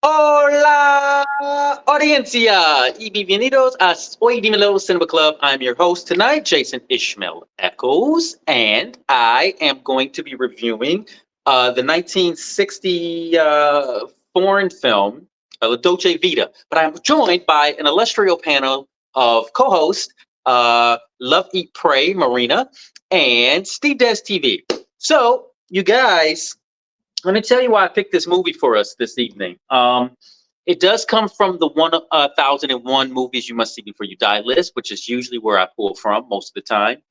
Hola, audiencia, y bienvenidos a Oye Cinema Club. I'm your host tonight, Jason Ishmael Echoes, and I am going to be reviewing the 1960 foreign film, Dolce Vita. But I'm joined by an illustrious panel of co-hosts, Love Eat Pray, Marina, and Steve Des TV. So, you guys, let me tell you why I picked this movie for us this evening. It does come from the 1001 movies you must see before you die list, which is usually where I pull from most of the time.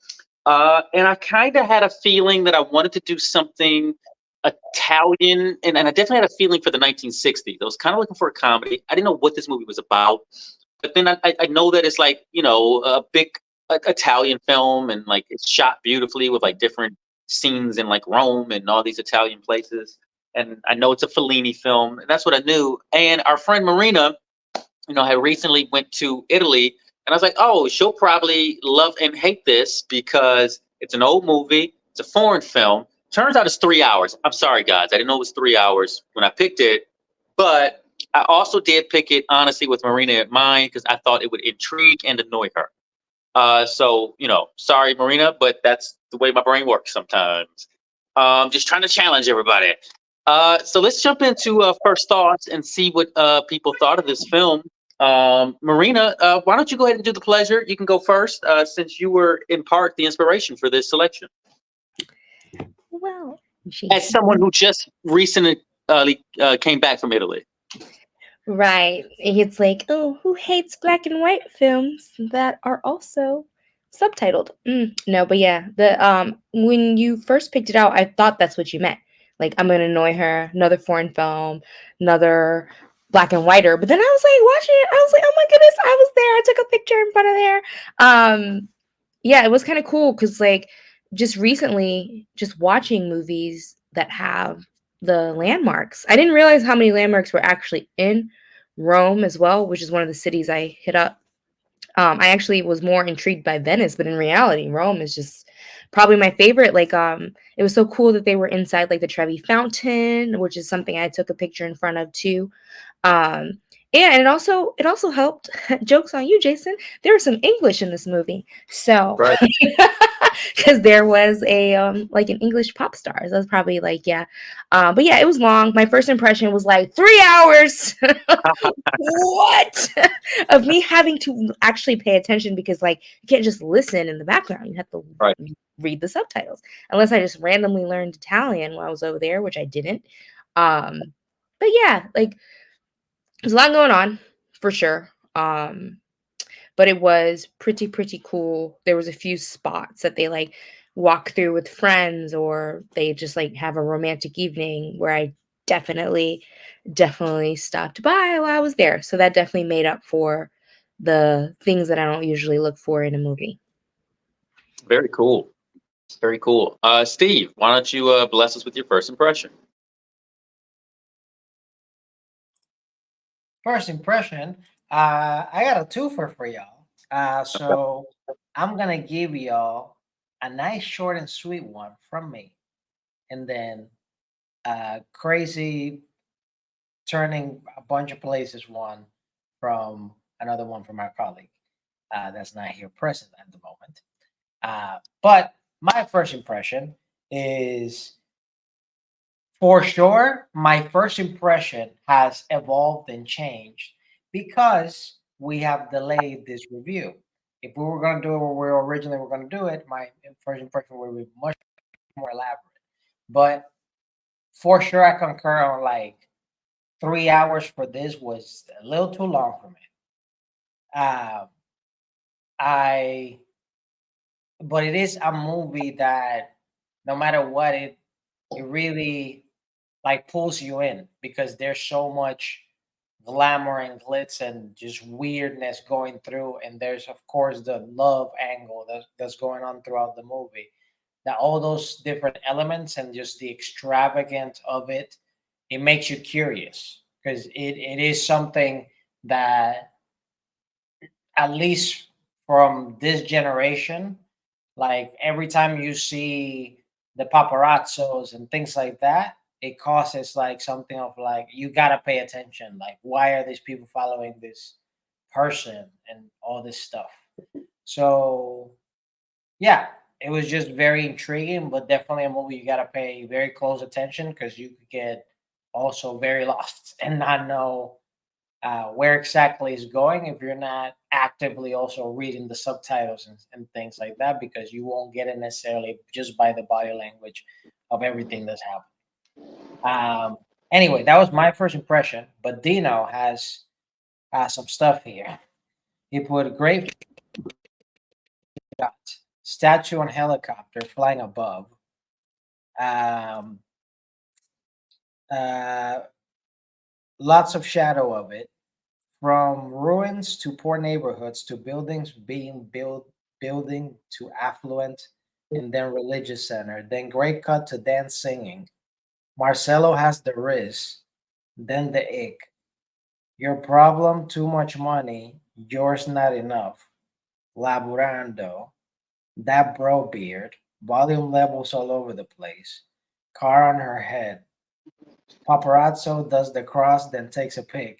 And I kind of had a feeling that I wanted to do something Italian, and I definitely had a feeling for the 1960s. I was kind of looking for a comedy. I didn't know what this movie was about, but then I know that it's like a big Italian film, and like it's shot beautifully with like different scenes in like Rome and all these Italian places. And I know it's a Fellini film, and that's what I knew. And our friend Marina, had recently went to Italy, and I was like, oh, she'll probably love and hate this because it's an old movie, it's a foreign film. Turns out it's 3 hours. I'm sorry, guys, I didn't know it was 3 hours when I picked it, but I also did pick it honestly with Marina in mind because I thought it would intrigue and annoy her. So sorry, Marina, but that's the way my brain works sometimes. Just trying to challenge everybody. So let's jump into first thoughts and see what people thought of this film. Marina, why don't you go ahead and do the pleasure? You can go first, since you were in part the inspiration for this selection. Well, As someone Jason. who just recently came back from Italy. Right. It's like, oh, who hates black and white films that are also subtitled? No, but yeah, the when you first picked it out, I thought that's what you meant. Like, I'm gonna annoy her, another foreign film, another black and whiter. But then I was like watching it, I was like, oh my goodness, I was there. I took a picture in front of there. Yeah, it was kind of cool because like just recently, just watching movies that have the landmarks. I didn't realize how many landmarks were actually in Rome as well, which is one of the cities I hit up. I actually was more intrigued by Venice, but in reality, Rome is just probably my favorite. Like, it was so cool that they were inside like the Trevi Fountain, which is something I took a picture in front of too. Um, yeah, and it also helped. Jokes on you, Jason. There was some English in this movie, so Right. because there was a like an English pop star. So that's probably like yeah, but yeah, it was long. My first impression was like 3 hours. What of me having to actually pay attention because like you can't just listen in the background. You have to Right. read the subtitles. Unless I just randomly learned Italian while I was over there, which I didn't. Um, but yeah, like there's a lot going on for sure. But it was pretty cool. There was a few spots that they like walk through with friends or they just like have a romantic evening where I definitely stopped by while I was there. So that definitely made up for the things that I don't usually look for in a movie. Very cool. Very cool. Steve, why don't you bless us with your first impression? First impression, I got a twofer for y'all. So I'm gonna give y'all a nice, short, and sweet one from me, and then crazy turning a bunch of places one from another one from our colleague that's not here present at the moment. But my first impression is for sure, my first impression has evolved and changed because we have delayed this review. If we were going to do it where we originally were going to do it, my first impression would be much more elaborate. But for sure, I concur on like 3 hours for this was a little too long for me. Uh, I, but it is a movie that no matter what, it really like pulls you in because there's so much glamour and glitz and just weirdness going through, and there's of course the love angle that's going on throughout the movie. That all those different elements and just the extravagance of it, it makes you curious because it is something that at least from this generation, like every time you see the paparazzos and things like that, it causes like something of like you gotta pay attention. Like, why are these people following this person and all this stuff? So yeah, it was just very intriguing, but definitely a movie you gotta pay very close attention because you could get also very lost and not know where exactly is going if you're not actively also reading the subtitles and things like that, because you won't get it necessarily just by the body language of everything that's happening. Anyway, that was my first impression, but Dino has some stuff here. He put a great shot, statue and helicopter flying above. Um, uh, Lots of shadow of it, from ruins to poor neighborhoods to buildings being built, building to affluent, and then religious center. Then great cut to dance singing. Marcello has the riz, then the ick. Your problem, too much money. Yours, not enough. Laburando. That bro beard. Volume levels all over the place. Car on her head. Paparazzo does the cross, then takes a pic.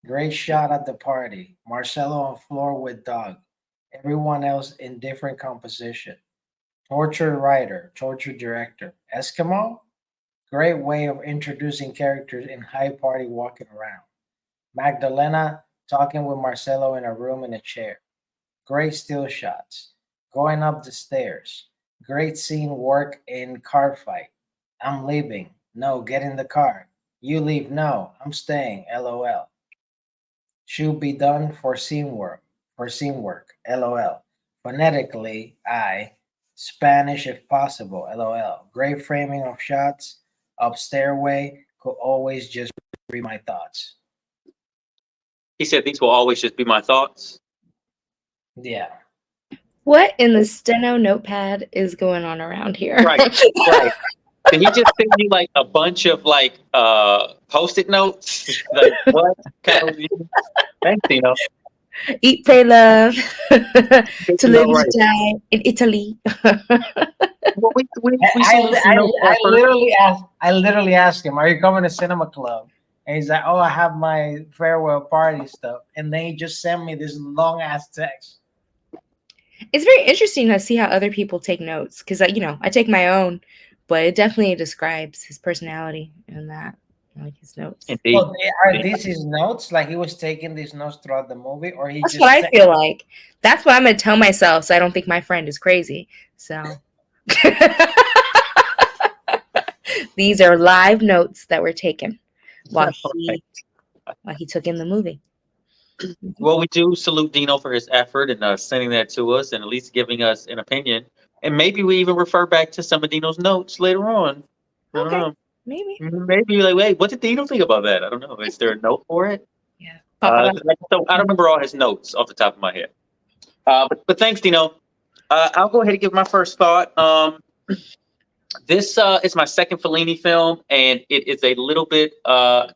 Great shot at the party. Marcello on floor with dog. Everyone else in different composition. Torture writer, torture director. Eskimo? Great way of introducing characters in high party walking around. Magdalena talking with Marcello in a room in a chair. Great still shots. Going up the stairs. Great scene work in car fight. I'm leaving. No, get in the car. You leave. No, I'm staying. LOL. Should be done for scene work. For scene work. LOL. Phonetically, I. Spanish if possible. LOL. Great framing of shots. Up stairway. Could always just read my thoughts. He said these will always just be my thoughts. Yeah. What in the steno notepad is going on around here? Right, right. Did he just send you like a bunch of like post-it notes? Like what? Kind of, thanks, Dino. Eat, pray, love. Good To to know, live right. to die in Italy. Well, we I, salute Dino for I, our first. I literally asked him, "Are you coming to Cinema Club?" And he's like, "Oh, I have my farewell party stuff." And then he just sent me this long ass text. It's very interesting to see how other people take notes because, I take my own, but it definitely describes his personality and that, like his notes. Indeed. Well, are these his notes? Like he was taking these notes throughout the movie, or he That's just? what I feel like. That's what I'm going to tell myself so I don't think my friend is crazy. So these are live notes that were taken while he took in the movie. Well, we do salute Dino for his effort and sending that to us and at least giving us an opinion. And maybe we even refer back to some of Dino's notes later on. I don't Okay, know. maybe. Maybe like, wait, what did Dino think about that? I don't know. Is there a note for it? Yeah. So I don't remember all his notes off the top of my head. But thanks, Dino. I'll go ahead and give my first thought. This is my second Fellini film, and it is a little bit.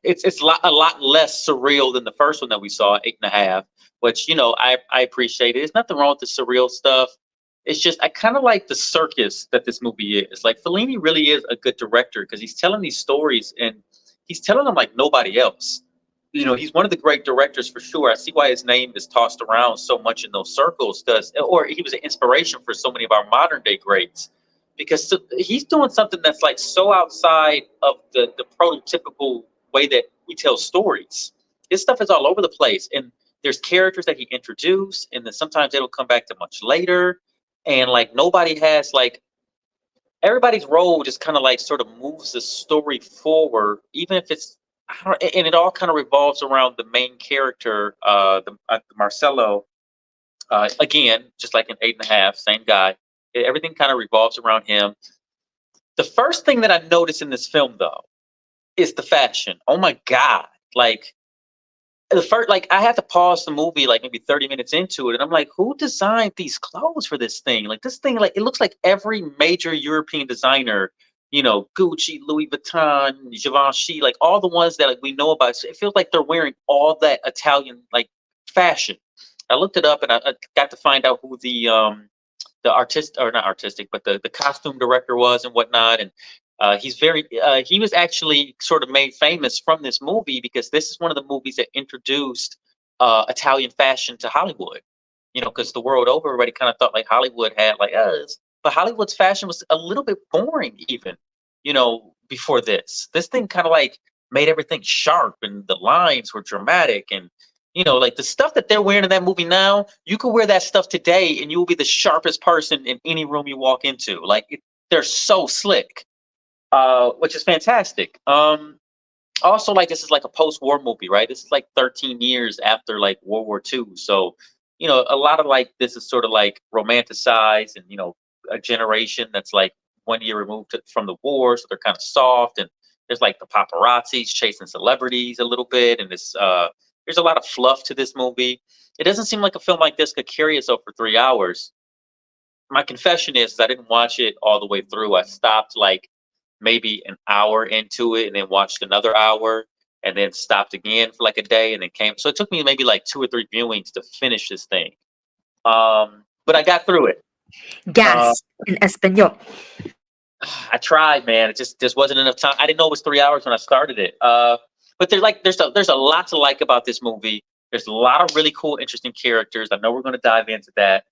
It's a lot less surreal than the first one that we saw, 8.5. Which I appreciate it. There's nothing wrong with the surreal stuff. It's just I kind of like the circus that this movie is. Like Fellini really is a good director because he's telling these stories and he's telling them like nobody else. He's one of the great directors for sure. I see why his name is tossed around so much in those circles, or he was an inspiration for so many of our modern day greats, because he's doing something that's like so outside of the prototypical way that we tell stories. His stuff is all over the place, and there's characters that he introduced, and then sometimes they don't come back to much later, and like nobody has like everybody's role just kind of like sort of moves the story forward, even if it's and it all kind of revolves around the main character, Marcello. Again, just like in 8.5, same guy. Everything kind of revolves around him. The first thing that I noticed in this film, though, is the fashion. Oh my god! Like I had to pause the movie like maybe 30 minutes into it, and I'm like, who designed these clothes for this thing? Like this thing, like it looks like every major European designer, Gucci, Louis Vuitton, Givenchy, like all the ones that like we know about. So it feels like they're wearing all that Italian like fashion. I looked it up and I got to find out who the artist, or not artistic, but the costume director was and whatnot. And He was actually sort of made famous from this movie because this is one of the movies that introduced Italian fashion to Hollywood. Because the world over, everybody kind of thought like Hollywood had like us, but Hollywood's fashion was a little bit boring even, before this. This thing kind of like made everything sharp and the lines were dramatic and like the stuff that they're wearing in that movie now, you could wear that stuff today and you will be the sharpest person in any room you walk into. Like they're so slick, which is fantastic. Also, like this is like a post-war movie, right? This is like 13 years after like World War II. So, a lot of like this is sort of like romanticized and a generation that's like 1 year removed from the war, so they're kind of soft and there's like the paparazzis chasing celebrities a little bit, and there's a lot of fluff to this movie. It doesn't seem like a film like this could carry us over 3 hours. My confession is I didn't watch it all the way through. I stopped like maybe an hour into it and then watched another hour and then stopped again for like a day and then came. So it took me maybe like 2 or 3 viewings to finish this thing. But I got through it. Gas in Espanol. I tried, man. It just wasn't enough time. I didn't know it was 3 hours when I started it. But there's a lot to like about this movie. There's a lot of really cool, interesting characters. I know we're going to dive into that.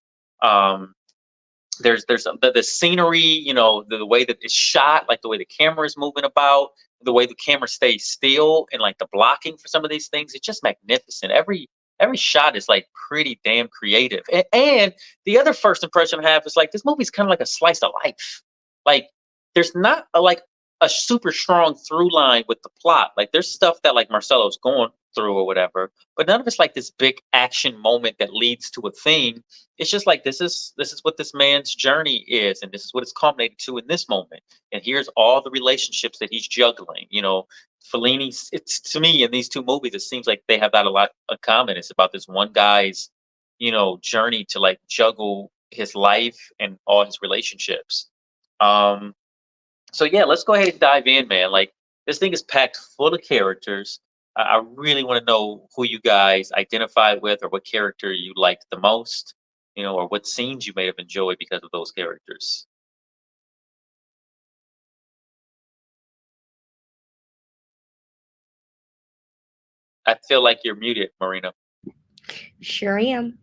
There's the scenery, the way that it's shot, like the way the camera is moving about, the way the camera stays still, and like the blocking for some of these things. It's just magnificent. Every shot is like pretty damn creative. And the other first impression I have is like this movie's kind of like a slice of life. Like there's not a super strong through line with the plot. Like there's stuff that like Marcello's going through or whatever, but none of it's like this big action moment that leads to a thing. It's just like this is what this man's journey is, and this is what it's culminated to in this moment. And here's all the relationships that he's juggling. Fellini's, it's to me in these two movies, it seems like they have got a lot in common. It's about this one guy's, journey to like juggle his life and all his relationships. So yeah, let's go ahead and dive in, man. Like this thing is packed full of characters. I really want to know who you guys identified with or what character you liked the most, or what scenes you may have enjoyed because of those characters. I feel like you're muted, Marina. Sure am.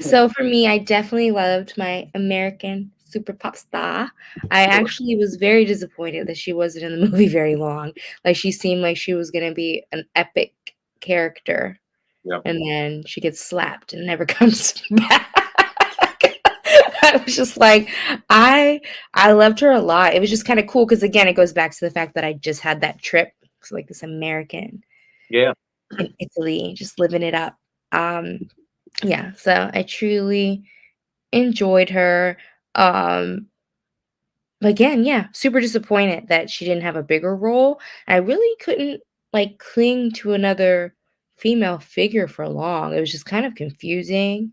So for me, I definitely loved my American super pop star. I Sure. actually was very disappointed that she wasn't in the movie very long. Like she seemed like she was gonna be an epic character, Yeah. and then she gets slapped and never comes back. I was just like, I loved her a lot. It was just kind of cool because again, it goes back to the fact that I just had that trip. So like this American Yeah. in Italy, just living it up. Yeah, so I truly enjoyed her. But again, yeah, super disappointed that she didn't have a bigger role. I really couldn't like cling to another female figure for long. It was just kind of confusing.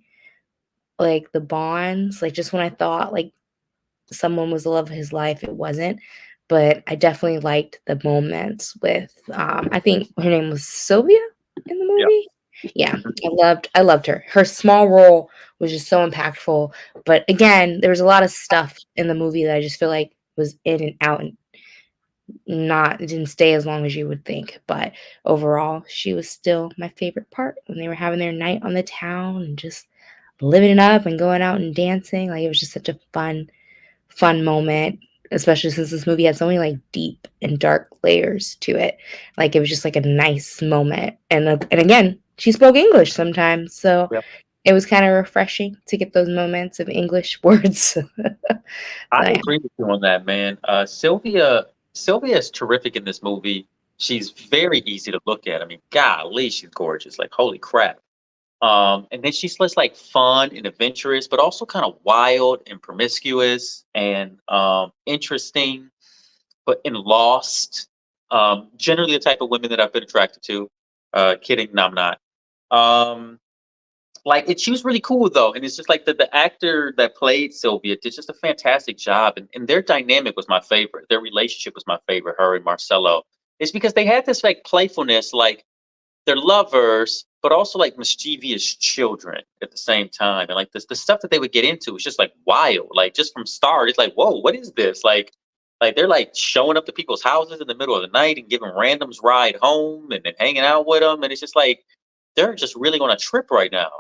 Like the bonds, like just when I thought like someone was the love of his life, it wasn't. But I definitely liked the moments with I think her name was Sylvia in the Yeah. movie. Yeah, I loved her. Her small role was just so impactful. But again, there was a lot of stuff in the movie that I just feel like was in and out and it didn't stay as long as you would think. But overall, she was still my favorite part when they were having their night on the town and just living it up and going out and dancing. Like it was just such a fun moment, especially since this movie had so many like deep and dark layers to it. Like it was just like a nice moment. And again, she spoke English sometimes, so Yep. it was kind of refreshing to get those moments of English words. I agree with you on that, man. Sylvia is terrific in this movie. She's very easy to look at. I mean, golly, she's gorgeous. Like, holy crap. And then she's just like fun and adventurous, but also kind of wild and promiscuous and interesting, but and lost. Generally the type of women that I've been attracted to. Kidding, no, I'm not. She was really cool though, and it's just like the actor that played Sylvia did just a fantastic job, and their dynamic was my favorite. Their relationship was my favorite, her and Marcello. It's because they had this like playfulness, like they're lovers, but also like mischievous children at the same time. And like the stuff that they would get into was just like wild. Like just from start, it's like, whoa, what is this? Like Like they're like showing up to people's houses in the middle of the night and giving randoms ride home and then hanging out with them. And it's just like they're just really on a trip right now.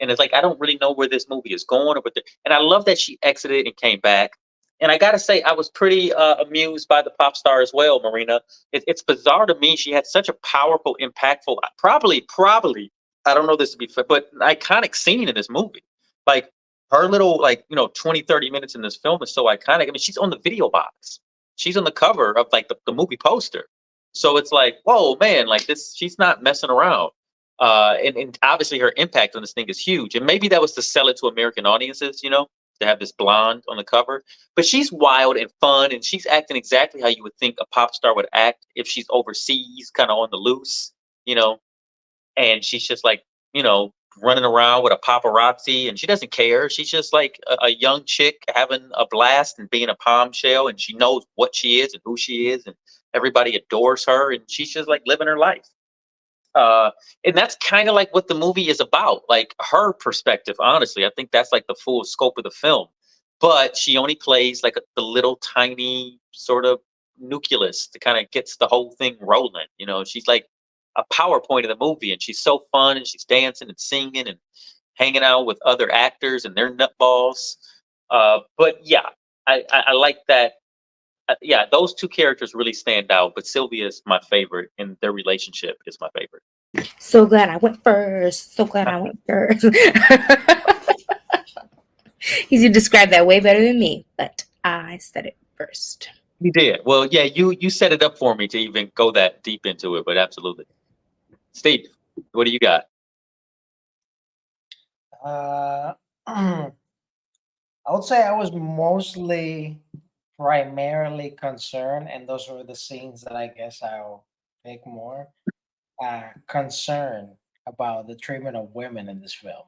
And it's like I don't really know where this movie is going, or what. And I love that she exited and came back. And I gotta say, I was pretty amused by the pop star as well, Marina. It's bizarre to me. She had such a powerful, impactful, probably, I don't know this to be fair, but an iconic scene in this movie. Like her little, 20, 30 minutes in this film is so iconic. I mean, she's on the video box. She's on the cover of like the movie poster. So it's like, whoa, man, like this, she's not messing around. And obviously her impact on this thing is huge. And maybe that was to sell it to American audiences, to have this blonde on the cover. But she's wild and fun, and she's acting exactly how you would think a pop star would act if she's overseas, kind of on the loose, and she's just like, running around with a paparazzi, and she doesn't care. She's just like a young chick having a blast and being a bombshell, and she knows what she is and who she is, and everybody adores her, and she's just like living her life. And that's kind of like what the movie is about, like her perspective. Honestly, I think that's like the full scope of the film. But she only plays like the little tiny sort of nucleus that kind of gets the whole thing rolling. She's like a PowerPoint of the movie, and she's so fun, and she's dancing and singing and hanging out with other actors and their nutballs. But yeah, I like that. Yeah, those two characters really stand out, but Sylvia's my favorite, and their relationship is my favorite. So glad I went first. So glad I went first. You described that way better than me, but I said it first. You did. Well, yeah, you set it up for me to even go that deep into it, but absolutely. Steve, what do you got? I would say I was primarily concerned, and those were the scenes that I guess I'll pick more. Concern about the treatment of women in this film.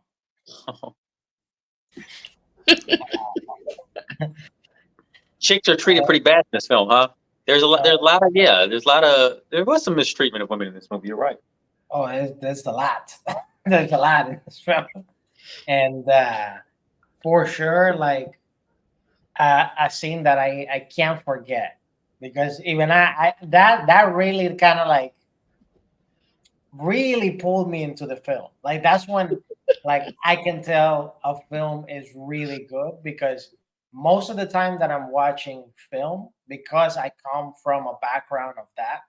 Chicks are treated pretty bad in this film, huh? There was some mistreatment of women in this movie. You're right. Oh, there's a lot. There's a lot in this film, and for sure, like a scene that I can't forget, because even I that really kind of like really pulled me into the film. Like that's when like I can tell a film is really good, because most of the time that I'm watching film, because I come from a background of that,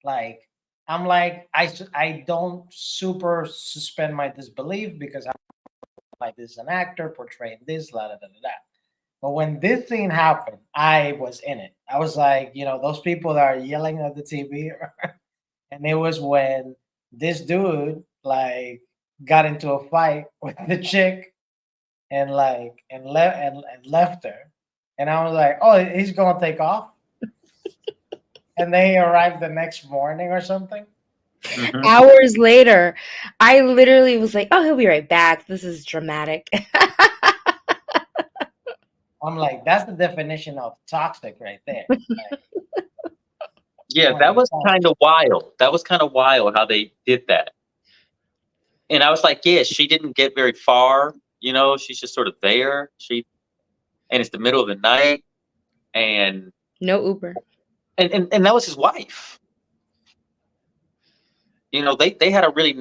like I'm like I don't super suspend my disbelief, because I'm like, this is an actor portraying this, la da da da da. But when this scene happened, I was in it. I was like, those people that are yelling at the TV. And it was when this dude like got into a fight with the chick and left her. And I was like, oh, he's gonna take off. And then he arrived the next morning or something. Mm-hmm. Hours later, I literally was like, oh, he'll be right back. This is dramatic. I'm like, that's the definition of toxic right there. Like, yeah, that was kind of wild. That was kind of wild how they did that. And I was like, yeah, she didn't get very far. She's just sort of there. And it's the middle of the night, and no Uber. And that was his wife. They had a really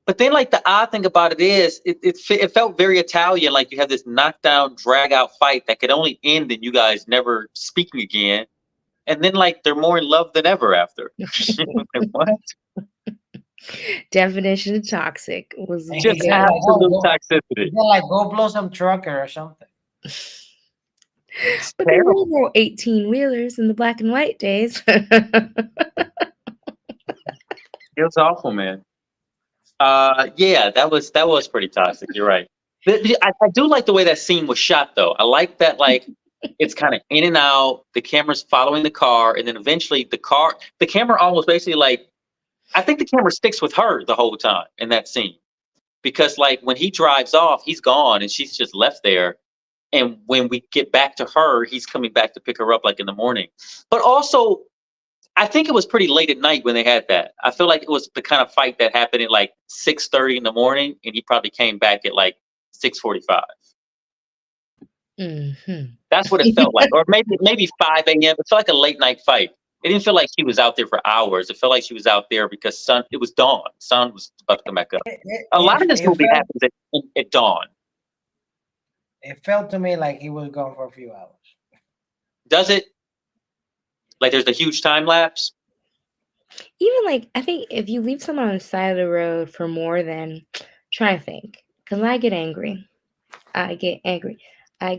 but then like the odd thing about it is it felt very Italian. Like you have this knockdown, drag out fight that could only end in you guys never speaking again. And then like they're more in love than ever after. Like, what? Definition of toxic was just absolute toxicity. Like go blow some trucker or something. But there were no 18-wheelers in the black and white days. It was awful, man. Yeah, that was pretty toxic. You're right. I do like the way that scene was shot, though. I like that, like, it's kind of in and out. The camera's following the car, and then eventually the camera almost basically like, I think the camera sticks with her the whole time in that scene, because like when he drives off, he's gone and she's just left there. And when we get back to her, he's coming back to pick her up like in the morning. But also, I think it was pretty late at night when they had that. I feel like it was the kind of fight that happened at like 6:30 in the morning, and he probably came back at like 6:45. That's what it felt like. Or maybe 5 a.m. It felt like a late night fight. It didn't feel like she was out there for hours. It felt like she was out there because it was dawn. Sun was about to come back up. A lot of this movie happens at dawn. It felt to me like he was gone for a few hours. Does it? Like there's a huge time lapse? Even like, I think if you leave someone on the side of the road for more than, try to think, because I get angry. I get angry. I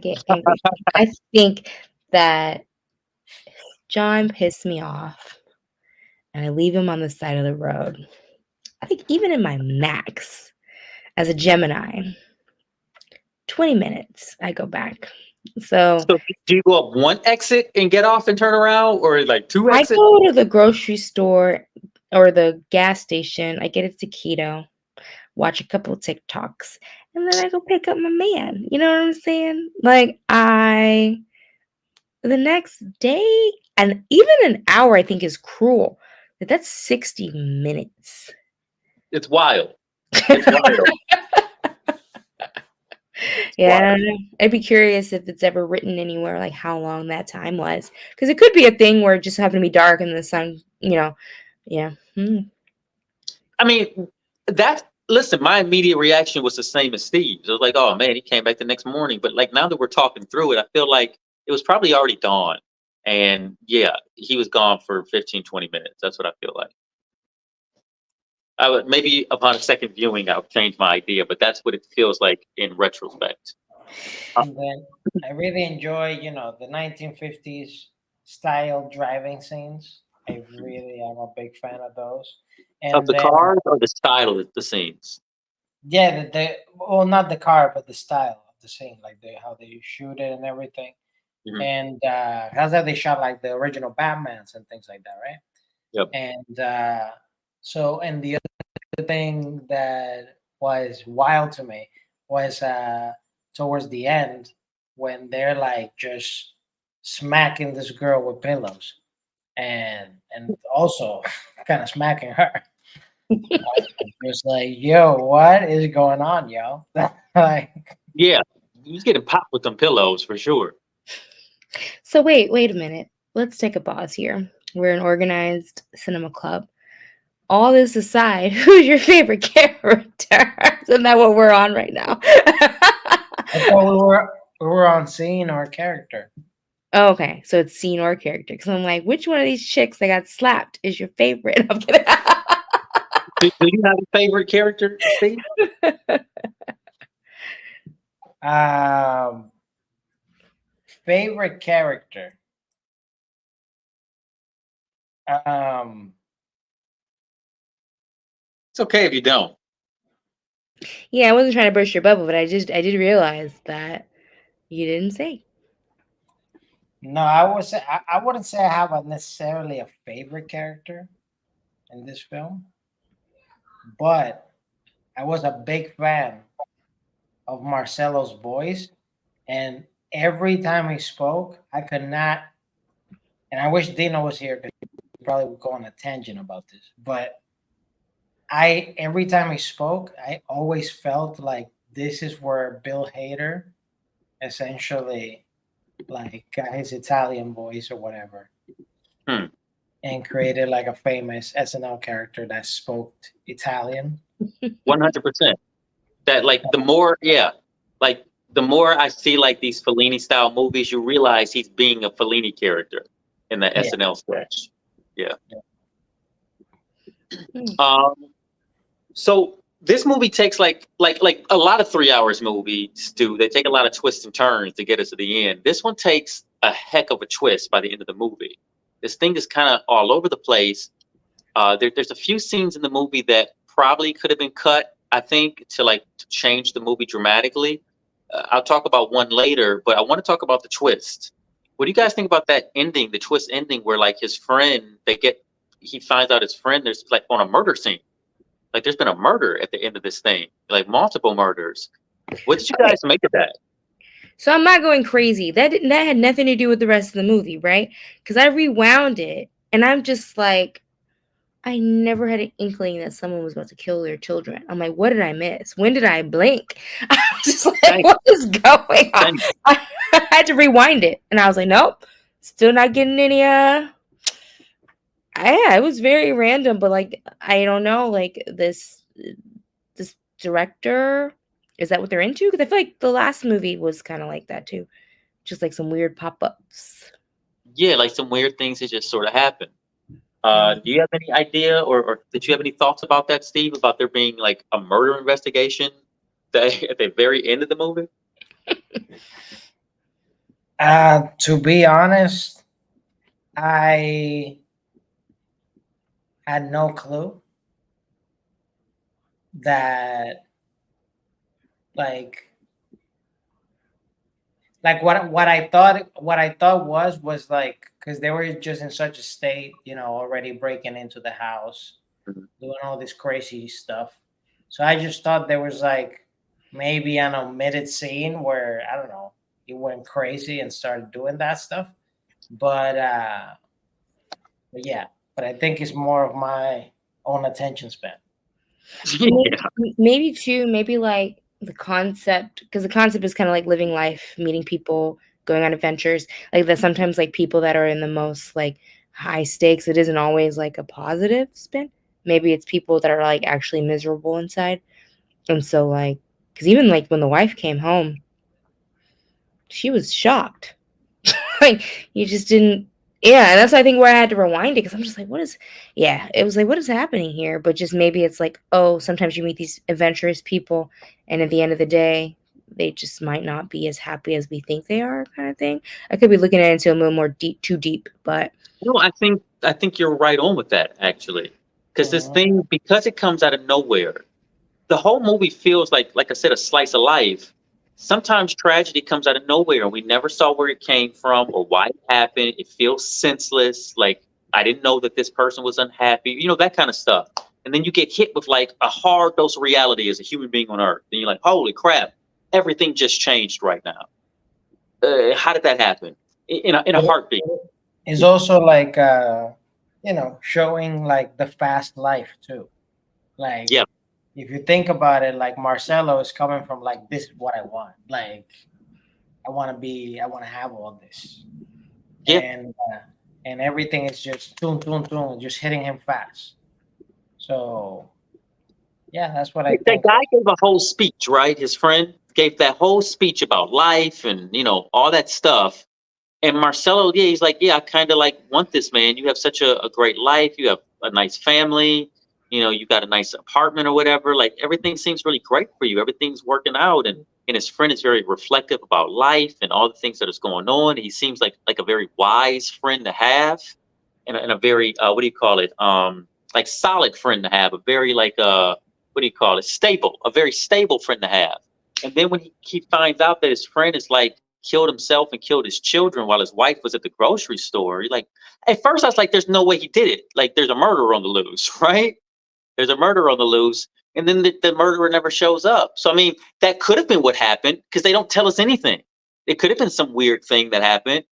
think that John pissed me off and I leave him on the side of the road. I think even in my max as a Gemini, 20 minutes, I go back. So do you go up one exit and get off and turn around, or like two I exits? go to the grocery store or the gas station. I get a taquito, watch a couple of TikToks, and then I go pick up my man. You know what I'm saying? Like the next day, and even an hour, I think is cruel. But that's 60 minutes. It's wild. It's wild. Yeah, I'd be curious if it's ever written anywhere, like how long that time was, because it could be a thing where it just happened to be dark and the sun, yeah. I mean, listen, my immediate reaction was the same as Steve's. I was like, oh man, he came back the next morning. But like now that we're talking through it, I feel like it was probably already dawn. And yeah, he was gone for 15, 20 minutes. That's what I feel like. I would maybe upon a second viewing, I'll change my idea, but that's what it feels like in retrospect. And then I really enjoy, the 1950s style driving scenes. I really am a big fan of those. And Of the then, cars or the style of the scenes? yeah, well, not the car, but the style of the scene, like how they shoot it and everything. Mhm. And how's that they shot like the original Batmans and things like that, right? Yep. And and the other thing that was wild to me was towards the end when they're like just smacking this girl with pillows and also kind of smacking her. It's like, yo, what is going on, yo? Like, Yeah, he's getting popped with them pillows for sure. So wait a minute. Let's take a pause here. We're an organized cinema club. All this aside, who's your favorite character? Isn't that what we're on right now? I thought we were on scene or character. Oh, okay, so it's scene or character. Because I'm like, which one of these chicks that got slapped is your favorite? I'm kidding. Do you have a favorite character, Steve? Favorite character. It's okay if you don't. Yeah, I wasn't trying to burst your bubble, but I did realize that you didn't say. No, I wouldn't say I have necessarily a favorite character in this film, but I was a big fan of Marcello's voice, and every time he spoke, I could not. And I wish Dino was here because he probably would go on a tangent about this. But every time he spoke, I always felt like this is where Bill Hader essentially like got his Italian voice or whatever, and created like a famous SNL character that spoke Italian. 100%. That like the more I see like these Fellini style movies, you realize he's being a Fellini character in the SNL sketch. Yeah. So this movie takes like a lot of 3 hours movies do. They take a lot of twists and turns to get us to the end. This one takes a heck of a twist by the end of the movie. This thing is kind of all over the place. There's a few scenes in the movie that probably could have been cut, I think, to change the movie dramatically. I'll talk about one later, but I want to talk about the twist. What do you guys think about that ending, the twist ending, where like his friend, he finds out his friend there's like on a murder scene. Like there's been a murder at the end of this thing, like multiple murders. What did you guys make of that? So I'm not going crazy. That had nothing to do with the rest of the movie, right? Because I rewound it and I'm just like, I never had an inkling that someone was about to kill their children. I'm like, what did I miss? When did I blink? I was just like, Thank what is going on? Thank I had to rewind it, and I was like, nope, still not getting any. Yeah, it was very random, but like, I don't know, like this director, is that what they're into? Because I feel like the last movie was kind of like that too, just like some weird pop ups. Yeah, like some weird things that just sort of happen. Yeah. Do you have any idea, or did you have any thoughts about that, Steve? About there being like a murder investigation that at the very end of the movie? To be honest, I had no clue that like what I thought was like, because they were just in such a state, already breaking into the house, Mhm. doing all this crazy stuff. So I just thought there was like maybe an omitted scene where, I don't know, he went crazy and started doing that stuff. But yeah, but I think it's more of my own attention span. Maybe, Yeah. maybe too, maybe like the concept, because the concept is kind of like living life, meeting people, going on adventures. Like that sometimes like people that are in the most like high stakes, it isn't always like a positive spin. Maybe it's people that are like actually miserable inside. And so like, because even like when the wife came home, she was shocked. Like you just didn't. Yeah, and that's I think where I had to rewind it because I'm just like, what is? Yeah, it was like, what is happening here? But just maybe it's like, oh, sometimes you meet these adventurous people, and at the end of the day, they just might not be as happy as we think they are, kind of thing. I could be looking at it into a little more deep, too deep, but No, I think you're right on with that actually, because this Mhm. thing, because it comes out of nowhere, the whole movie feels like I said, a slice of life. Sometimes tragedy comes out of nowhere, and we never saw where it came from or why it happened. It feels senseless. Like I didn't know that this person was unhappy. That kind of stuff. And then you get hit with like a hard dose of reality as a human being on Earth, and you're like, "Holy crap! Everything just changed right now. How did that happen? In a heartbeat?" It's also like showing like the fast life too. Like Yeah, if you think about it, like Marcello is coming from like, this is what I want. Like I want to have all this, yeah. and everything is just tune tune tune, just hitting him fast. So yeah, that's what I That think. guy gave a whole speech, right? His friend gave that whole speech about life and all that stuff. And Marcelo, yeah, he's like, yeah, I kind of like want this, man. You have such a great life. You have a nice family. You got a nice apartment or whatever. Like everything seems really great for you. Everything's working out, and his friend is very reflective about life and all the things that is going on. He seems like a very wise friend to have, and a very what do you call it? Like solid friend to have. A very like what do you call it? Stable. A very stable friend to have. And then when he finds out that his friend is like killed himself and killed his children while his wife was at the grocery store. Like at first I was like, there's no way he did it. Like there's a murderer on the loose, right? There's a murderer on the loose. And then the murderer never shows up. So I mean, that could have been what happened because they don't tell us anything. It could have been some weird thing that happened.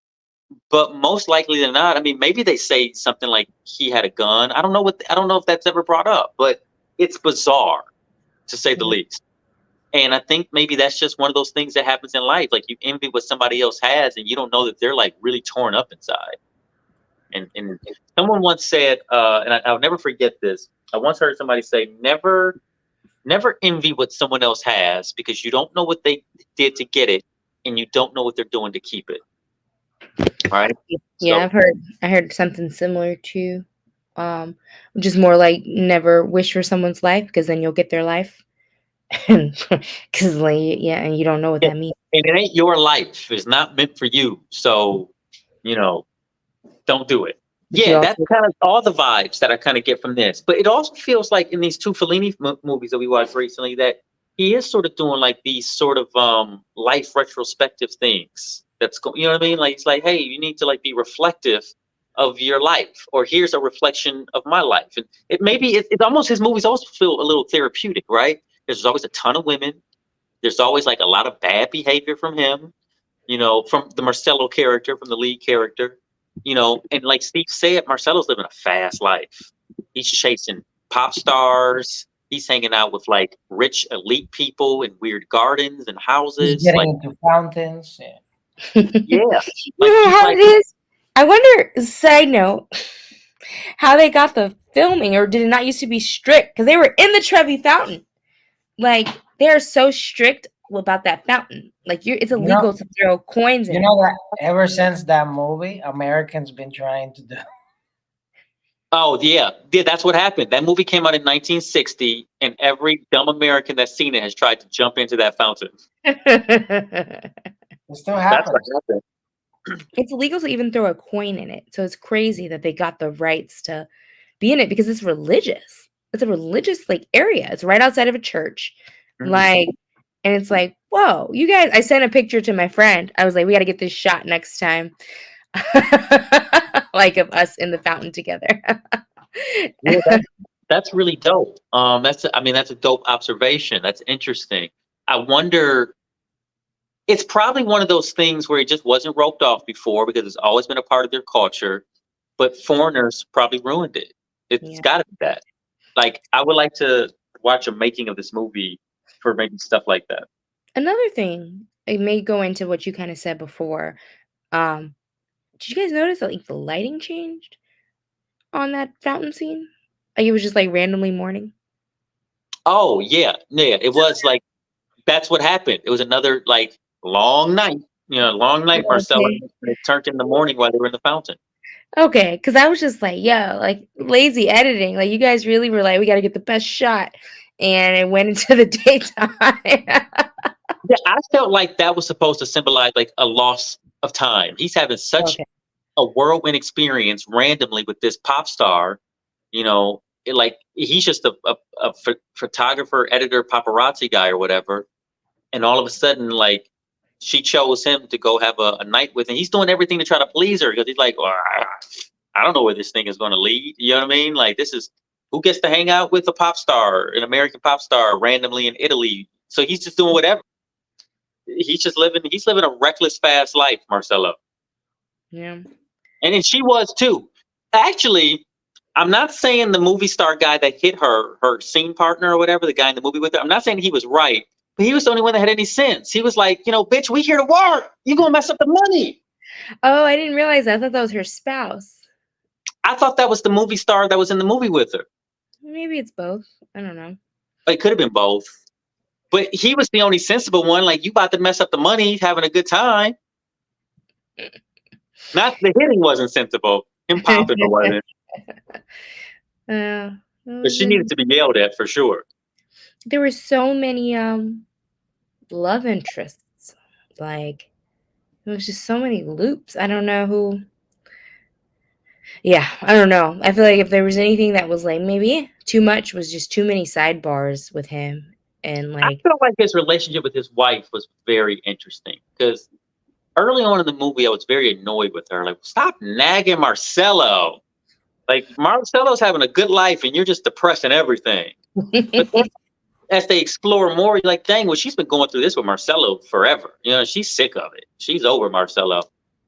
But most likely than not, I mean, maybe they say something like he had a gun. I don't know if that's ever brought up, but it's bizarre to say the least. And I think maybe that's just one of those things that happens in life. Like you envy what somebody else has, and you don't know that they're like really torn up inside. And someone once said, and I'll never forget this. I once heard somebody say, never envy what someone else has because you don't know what they did to get it, and you don't know what they're doing to keep it. Right? yeah, So I heard something similar too. Um, just more like never wish for someone's life because then you'll get their life. Because like yeah, and you don't know what yeah, that means. and it ain't your life. It's not meant for you. So you know, don't do it. But you Yeah, that's also kind of all the vibes that I kind of get from this. But it also feels like in these two Fellini movies that we watched recently that he is sort of doing like these sort of life retrospective things. That's you know what I mean? Like it's like, hey, you need to like be reflective of your life, or here's a reflection of my life. And it maybe it almost his movies also feel a little therapeutic, right? There's always a ton of women. There's always like a lot of bad behavior from him, from the Marcello character, from the lead character, and like Steve said, Marcello's living a fast life. He's chasing pop stars. He's hanging out with like rich elite people in weird gardens and He's houses. getting Like, into fountains. Yeah. yeah, You like know he's how like, it is? I wonder, side note, how they got the filming, or did it not used to be strict? Because they were in the Trevi Fountain. Like, they're so strict about that fountain. Like, it's You know, illegal to throw coins you in it. know that ever since that movie, Americans been trying to do. oh yeah, yeah, that's what happened. That movie came out in 1960, and every dumb American that's seen it has tried to jump into that fountain. It still That's what happens. happened. It's illegal to even throw a coin in it. So it's crazy that they got the rights to be in it because it's religious. It's a religious like area. It's right outside of a church. Mhm. Like, and it's like, whoa, you guys, I sent a picture to my friend. I was like, we got to get this shot next time. Like of us in the fountain together. Yeah, that's really dope. I mean, that's a dope observation. That's interesting. I wonder. It's probably one of those things where it just wasn't roped off before because it's always been a part of their culture, but foreigners probably ruined it. It's Yeah. got to be that. Like, I would like to watch a making of this movie for making stuff like that. Another thing, it may go into what you kind of said before. Um, did you guys notice that like the lighting changed on that fountain scene? Like it was just like randomly morning. Oh yeah, yeah. It was like that's what happened. It was another like long night. Long night, Marcella. Okay. And it turned in the morning while they were in the fountain. Okay, because I was just like, yo, like lazy editing. Like you guys really were like, we got to get the best shot, and it went into the daytime. Yeah, I felt like that was supposed to symbolize like a loss of time. He's having such Okay. a whirlwind experience randomly with this pop star. Like he's just a photographer, editor, paparazzi guy or whatever, and all of a sudden, like she chose him to go have a night with, and he's doing everything to try to please her because he's like, well, I don't know where this thing is going to lead. You know what I mean? Like this is who gets to hang out with a pop star, an American pop star, randomly in Italy. So he's just doing whatever. He's living a reckless fast life, Marcelo. Yeah. And then she was too. Actually, I'm not saying the movie star guy that hit her scene partner or whatever, the guy in the movie with her, I'm not saying he was right, but he was the only one that had any sense. He was like, bitch, we here to work. You gonna mess up the money. Oh, I didn't realize that. I thought that was her spouse. I thought that was the movie star that was in the movie with her. Maybe it's both. I don't know. It could have been both. But he was the only sensible one. Like, you about to mess up the money, having a good time. Not the hitting wasn't sensible. Him popping wasn't. Uh, But she needed to be yelled at for sure. there were so many love interests. Like it was just so many loops. I don't know who. Yeah, I don't know. I feel like if there was anything that was like maybe too much was just too many sidebars with him and I like felt like his relationship with his wife was very interesting because early on in the movie, I was very annoyed with her. Like, stop nagging Marcello. Like, Marcello's having a good life and you're just depressing everything. But then as they explore more, you're like, dang, well, she's been going through this with Marcello forever. She's sick of it. She's over Marcello.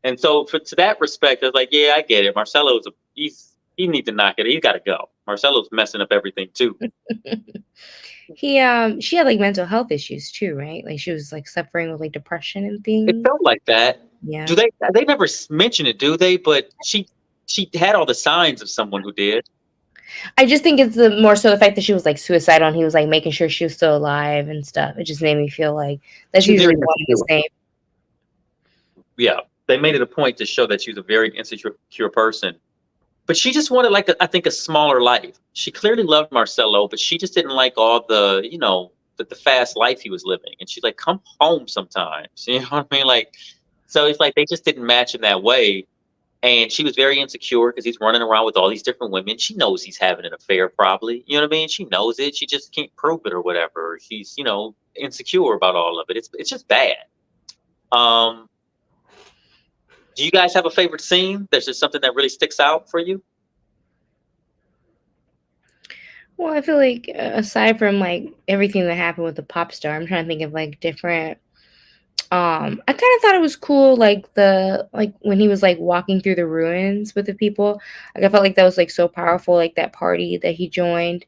And so to that respect, I was like, yeah, I get it. He needs to knock it. He's got to go. Marcello's messing up everything too. she had like mental health issues too, right? Like she was like suffering with like depression and It things. felt like that. Yeah. Do they never mention it, do they? But she had all the signs of someone who did. I just think it's more so the fact that she was like suicidal and he was like making sure she was still alive and stuff. It just made me feel like that's She's usually very one and the same. Yeah, they made it a point to show that she was a very insecure person. But she just wanted like I think a smaller life. She clearly loved Marcello, but she just didn't like all the fast life he was living. And she's like, come home sometimes. You know what I mean? Like, so it's like they just didn't match in that way. And she was very insecure because he's running around with all these different women. She knows he's having an affair, probably. You know what I mean? She knows it. She just can't prove it or whatever. She's, insecure about all of it. It's just bad. Do you guys have a favorite scene? There's just something that really sticks out for you? Well, I feel like aside from like everything that happened with the pop star, I'm trying to think of like different I kind of thought it was cool, like when he was like walking through the ruins with the people. Like I felt like that was like so powerful, like that party that he joined.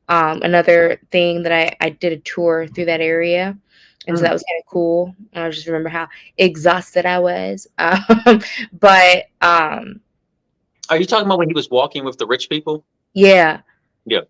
Another thing that I did a tour through that area, and so Mm. that was kind of cool. And I just remember how exhausted I was. But Are you talking about when he was walking with the rich people? yeah, Yeah.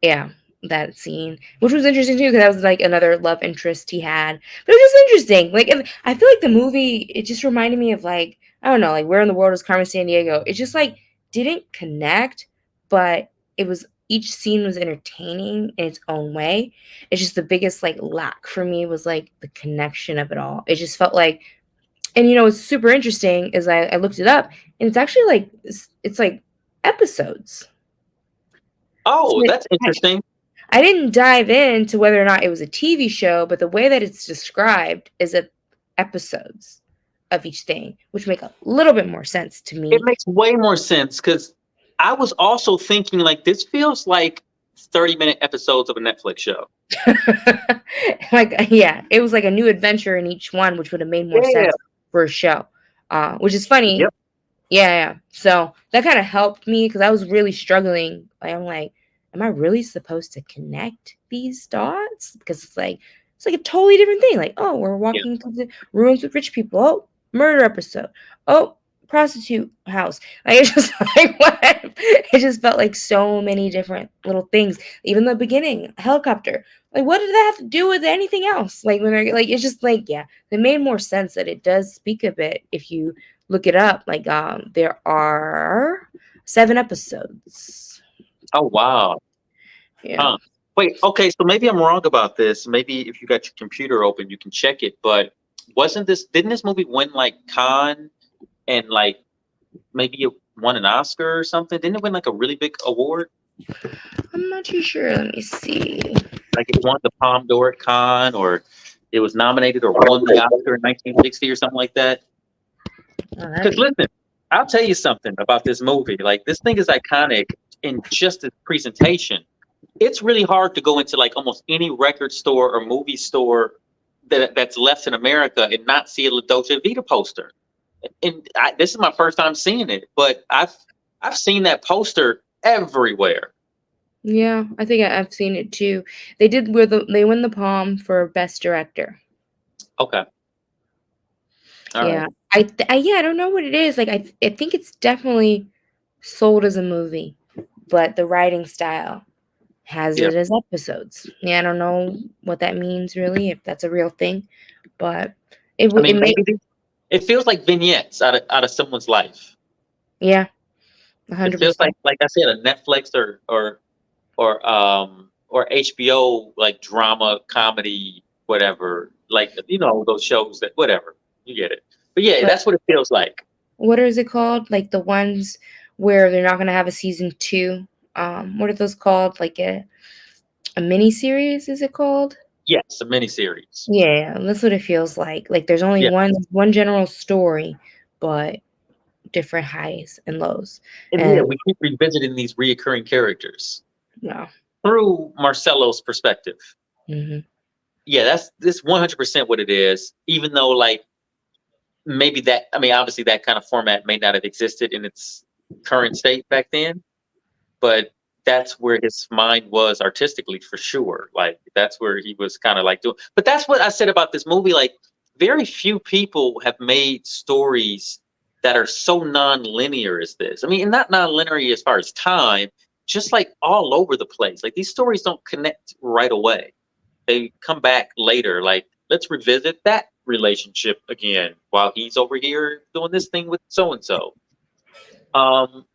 yeah, that scene, which was interesting too, because that was like another love interest he had. But it was just interesting. Like I feel like the movie, it just reminded me of like, I don't know, like Where in the World is Carmen Sandiego. It just like didn't connect, but it was, each scene was entertaining in its own way. It's just the biggest like lack for me was like the connection of it all. It just felt like, and what's super interesting is I looked it up, and it's actually like it's like episodes. So Oh, that's interesting. I didn't dive into whether or not it was a TV show, but the way that it's described is episodes of each thing, which make a little bit more sense to It me. makes way more sense because I was also thinking like this feels like 30-minute episodes of a Netflix show. Like, yeah, it was like a new adventure in each one, which would have made more Yeah. sense for a show, which is funny. Yep. Yeah. So that kind of helped me because I was really struggling. Like, I'm like, am I really supposed to connect these dots? Because it's like a totally different thing. Like, oh, we're Yeah. walking through the ruins with rich people. Oh, murder episode. Oh, prostitute house. Like, it's just like what? It just felt like so many different little things. Even the beginning, helicopter. Like, what did that have to do with anything else? Like when they're like, it's just like, yeah, it made more sense that it does speak a bit if you look it up. Like there are 7 episodes. Oh wow. Yeah. Huh. Wait, okay, so maybe I'm wrong about this. Maybe if you got your computer open, you can check it. But didn't this movie win like Cannes and like maybe it won an Oscar or something? Didn't it win like a really big award? I'm not too sure. Let me see. Like it won the Palme d'Or at Cannes, or it was nominated or won the Oscar in 1960 or something like that. All Because right. listen, I'll tell you something about this movie. Like this thing is iconic in just its presentation. It's really hard to go into like almost any record store or movie store that's left in America and not see a Dolce Vita poster. And this is my first time seeing it, but I've seen that poster everywhere. Yeah, I think I've seen it too. They win the Palm for best director. Okay, all right. Yeah. Yeah, I don't know what it is. Like I think it's definitely sold as a movie, but the writing style has Yeah, it as episodes. Yeah, I don't know what that means really, if that's a real thing, but I it mean made, it feels like vignettes out of someone's life. yeah, It feels 100%. like I said, a Netflix or HBO like drama comedy whatever, like those shows that whatever, you get it. But yeah, But that's what it feels like. what is it called? Like the ones where they're not gonna have a season 2. What are those called? Like a mini series, is it called? Yes, a miniseries. Yeah, that's what it feels like. Like there's only Yeah, one general story, but different highs and lows. and yeah, And we keep revisiting these reoccurring characters yeah. through Marcello's perspective. Hmm. Yeah, that's this 100% what it is. Even though like maybe that, I mean, obviously that kind of format may not have existed in its current state back then, but that's where his mind was artistically for sure. Like that's where he was kind of like doing. But that's what I said about this movie. Like very few people have made stories that are so non-linear as this. I mean, and not non-linear as far as time, just like all over the place. Like these stories don't connect right away. They come back later. Like let's revisit that relationship again while he's over here doing this thing with so and so. Um,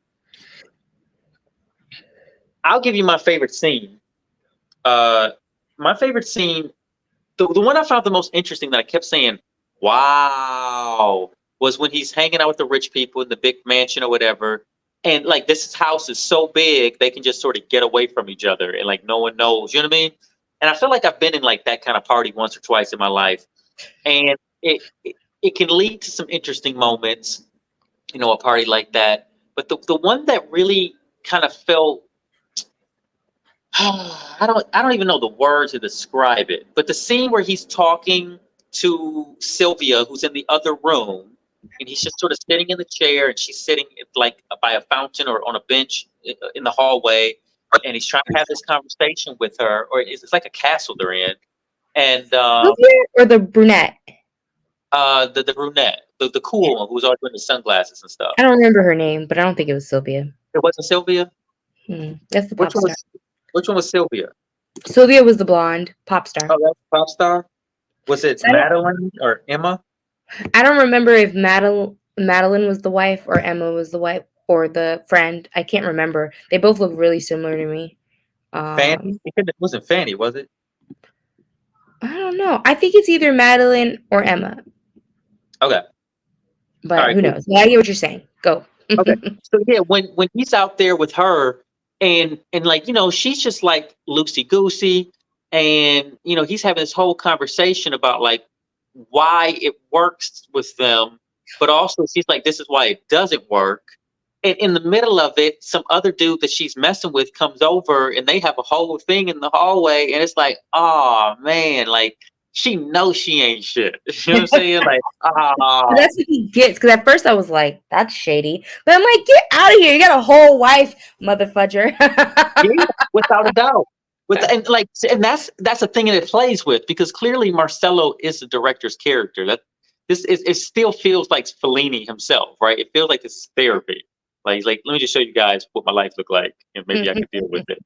I'll give you my favorite scene. My favorite scene, the one I found the most interesting that I kept saying, wow, was when he's hanging out with the rich people in the big mansion or whatever. And like this house is so big, they can just sort of get away from each other and like no one knows. You know what I mean? And I feel like I've been in like that kind of party once or twice in my life. And it can lead to some interesting moments, a party like that. But the one that really kind of felt I don't even know the word to describe it, but the scene where he's talking to Sylvia, who's in the other room, and he's just sort of sitting in the chair, and she's sitting like by a fountain or on a bench in the hallway, and he's trying to have this conversation with her, or it's like a castle they're in, and Sylvia or the brunette? the brunette, the cool one who's always wearing the sunglasses and stuff. I don't remember her name, but I don't think it was Sylvia. It wasn't Sylvia. That's the pop star. Which one was Sylvia? Sylvia was the blonde pop star. Oh, that's the pop star. Was it Madeline or Emma? I don't remember if Madeline was the wife or Emma was the wife or the friend. I can't remember. They both look really similar to me. Fanny? It wasn't Fanny, was it? I don't know. I think it's either Madeline or Emma. Okay. But right, who knows? Yeah, I get what you're saying. Go. Okay. So yeah, when he's out there with her and like, you know, she's just like loosey goosey, and you know, he's having this whole conversation about like why it works with them, but also she's like, this is why it doesn't work. And in the middle of it, some other dude that she's messing with comes over, and they have a whole thing in the hallway, and it's like, oh man, like she knows she ain't shit. You know what I'm saying? Like, that's what he gets. Because at first I was like, that's shady. But I'm like, get out of here. You got a whole wife, mother fudger. yeah, without a doubt. And that's a thing that it plays with, because clearly Marcello is the director's character. That it still feels like Fellini himself, right? It feels like this is therapy. Like he's like, let me just show you guys what my life looked like, and maybe I can deal with it.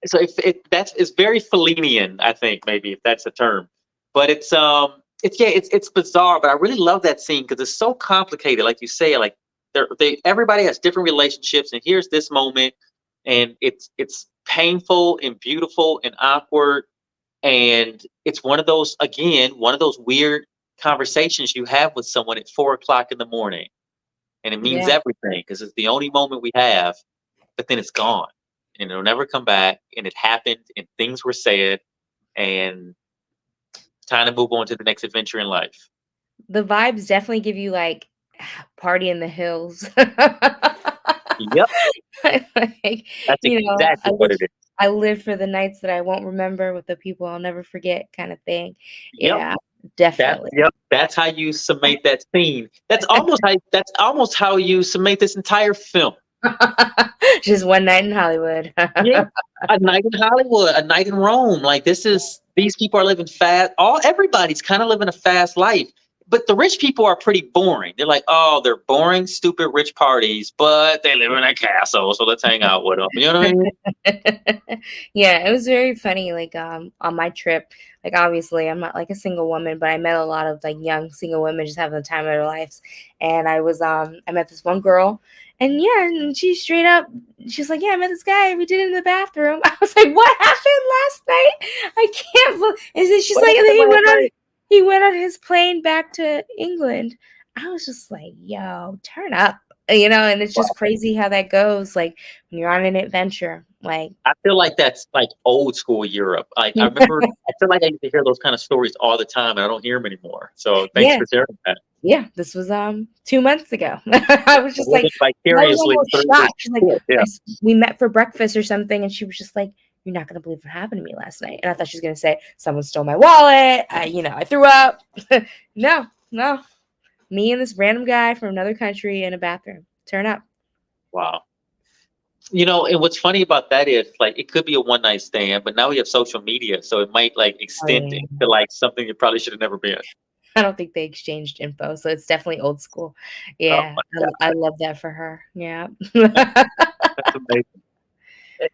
So it's very Fellinian, I think, maybe, if that's the term. But it's bizarre. But I really love that scene because it's so complicated. Like you say, like everybody has different relationships, and here's this moment, and it's painful and beautiful and awkward, and it's one of those weird conversations you have with someone at 4:00 in the morning, and it means everything because it's the only moment we have, but then it's gone. And it'll never come back, and it happened, and things were said, and time to move on to the next adventure in life. The vibes definitely give you like party in the hills. Yep. Like, That's exactly what it is. I live for the nights that I won't remember with the people I'll never forget, kind of thing. Yep. Yeah, definitely. That's how you summate that scene. That's almost how you summate this entire film. Just one night in Hollywood. Yeah, a night in Hollywood, a night in Rome. Like these people are living fast. Everybody's kind of living a fast life. But the rich people are pretty boring. They're like, oh, they're boring, stupid, rich parties, but they live in a castle, so let's hang out with them. You know what I mean? Yeah, it was very funny. Like on my trip, like obviously I'm not like a single woman, but I met a lot of like young single women just having the time of their lives. And I met this one girl, and she straight up, she's like, yeah, I met this guy. We did it in the bathroom. I was like, what happened last night? I can't believe. And then she's like, and then he went on his plane back to England. I was just like, yo, turn up, and it's just crazy how that goes. Like when you're on an adventure, like I feel like that's like old school Europe. Like I remember, I feel like I used to hear those kind of stories all the time, and I don't hear them anymore. So thanks for sharing that. Yeah, this was 2 months ago. I was just like, vicariously shocked. She's like, we met for breakfast or something, and she was just like, you're not gonna believe what happened to me last night. And I thought she was gonna say someone stole my wallet. I threw up. No. Me and this random guy from another country in a bathroom. Turn up. Wow. And what's funny about that is like it could be a one night stand, but now we have social media, so it might like extend into like something it probably should have never been. I don't think they exchanged info, so it's definitely old school. Yeah, I love that for her. Yeah. That's amazing.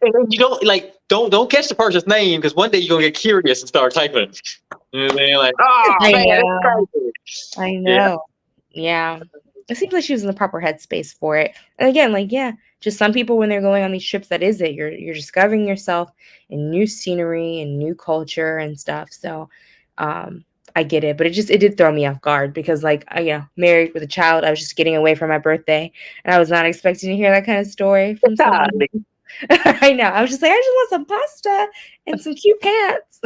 And you don't catch the person's name, because one day you're gonna get curious and start typing. You know what I mean? Like, I know. Yeah. It seems like she was in the proper headspace for it. And again, just some people when they're going on these trips, that is it. You're discovering yourself in new scenery and new culture and stuff. So I get it, but it did throw me off guard because married with a child, I was just getting away from my birthday, and I was not expecting to hear that kind of story from someone. I know. I was just like, I just want some pasta and some cute pants.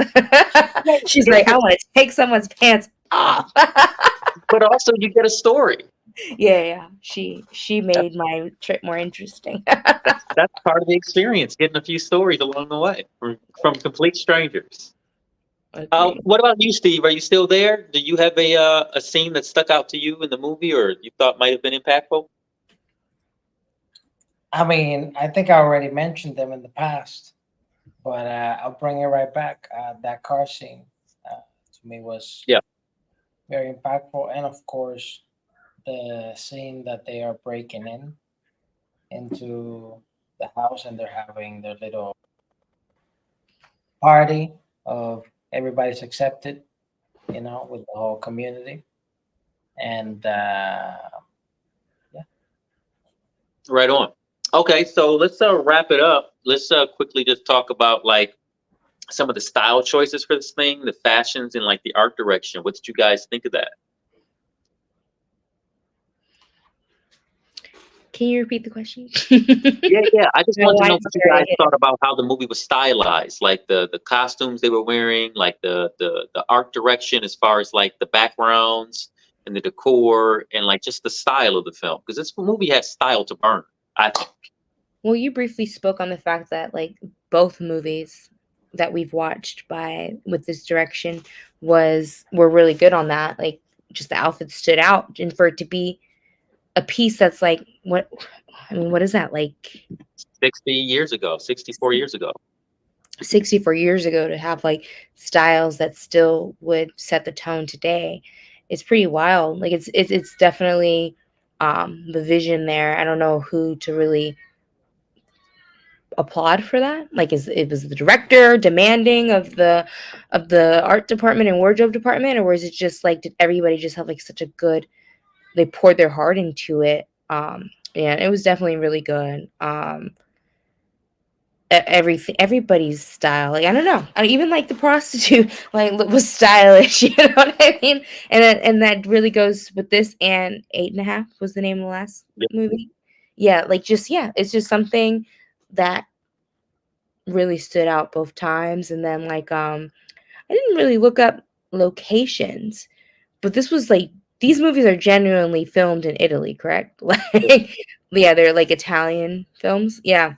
She's like, I want to take someone's pants off. But also you get a story. Yeah. She made my trip more interesting. That's part of the experience, getting a few stories along the way from complete strangers. Agree. What about you, Steve? Are you still there? Do you have a scene that stuck out to you in the movie, or you thought might have been impactful? I mean, I think I already mentioned them in the past, but I'll bring it right back. That car scene to me was Yeah. very impactful, and of course, the scene that they are breaking into the house and they're having their little party of everybody's accepted, with the whole community, and Right on. Okay, so let's wrap it up. Let's quickly just talk about like some of the style choices for this thing, the fashions, and like the art direction. What did you guys think of that? Can you repeat the question? Yeah. I just My wanted to know line's what you very guys thought about how the movie was stylized, like the costumes they were wearing, like the art direction as far as like the backgrounds and the decor and like just the style of the film. Because this movie has style to burn. I think. Well, you briefly spoke on the fact that like both movies that we've watched by with this direction were really good on that. Like just the outfit stood out, and for it to be a piece that's like what I mean, what is that like 60 years ago, 64 years ago. 64 years ago to have like styles that still would set the tone today? It's pretty wild. Like it's definitely the vision there. I don't know who to really applaud for that. Like it was the director demanding of the art department and wardrobe department, or was it just like did everybody just have like such a good, they poured their heart into it? Yeah, it was definitely really good. Everything, everybody's style, like I don't know, even like the prostitute like was stylish. You know what I mean? And that really goes with this, and 8.5 was the name of the last Yeah. movie. Yeah, like just yeah, it's just something that really stood out both times. And then like I didn't really look up locations, but this was like these movies are genuinely filmed in Italy, correct? Like yeah, they're like Italian films. Yeah.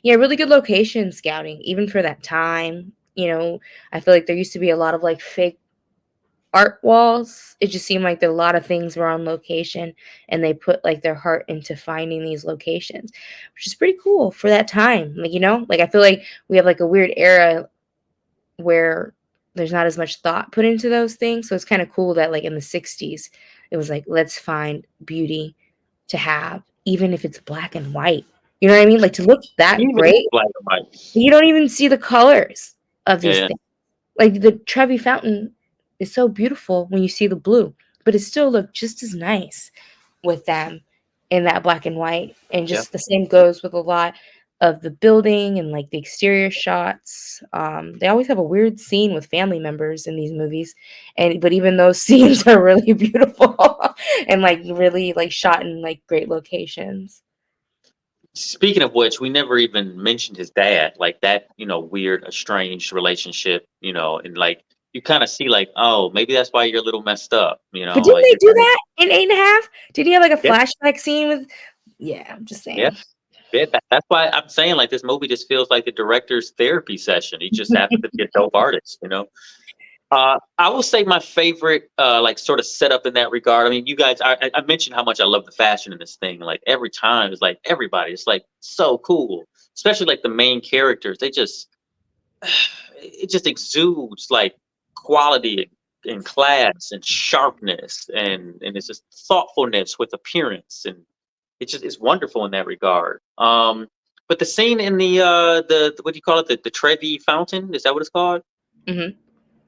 Yeah, really good location scouting even for that time. I feel like there used to be a lot of like fake art walls. It just seemed like there a lot of things were on location, and they put like their heart into finding these locations, which is pretty cool for that time. Like, like I feel like we have like a weird era where there's not as much thought put into those things. So it's kind of cool that like in the 60s, it was like, let's find beauty to have, even if it's black and white. You know what I mean? Like to look that Even if great, black and white. you don't even see the colors of these Yeah. things. Like the Trevi Fountain is so beautiful when you see the blue, but it still looked just as nice with them in that black and white. And Yeah. just the same goes with a lot of the building and like the exterior shots. They always have a weird scene with family members in these movies, but even those scenes are really beautiful and like really like shot in like great locations. Speaking of which, we never even mentioned his dad, like that, weird, estranged relationship, and like you kind of see like, oh, maybe that's why you're a little messed up, But didn't like they you're do kind of, that in 8.5? Did he have like a yeah, flashback scene with? Yeah, I'm just yeah, saying. yeah. That's why I'm saying like this movie just feels like the director's therapy session. He just happens to be a dope artist. I will say my favorite, like sort of setup in that regard. I mean, you guys, I mentioned how much I love the fashion in this thing. Like every time, it's like everybody, it's like so cool. Especially like the main characters, it just exudes like quality and class and sharpness and it's just thoughtfulness with appearance, and it's wonderful in that regard. But the scene in the what do you call it, the Trevi Fountain, is that what it's called? Hmm.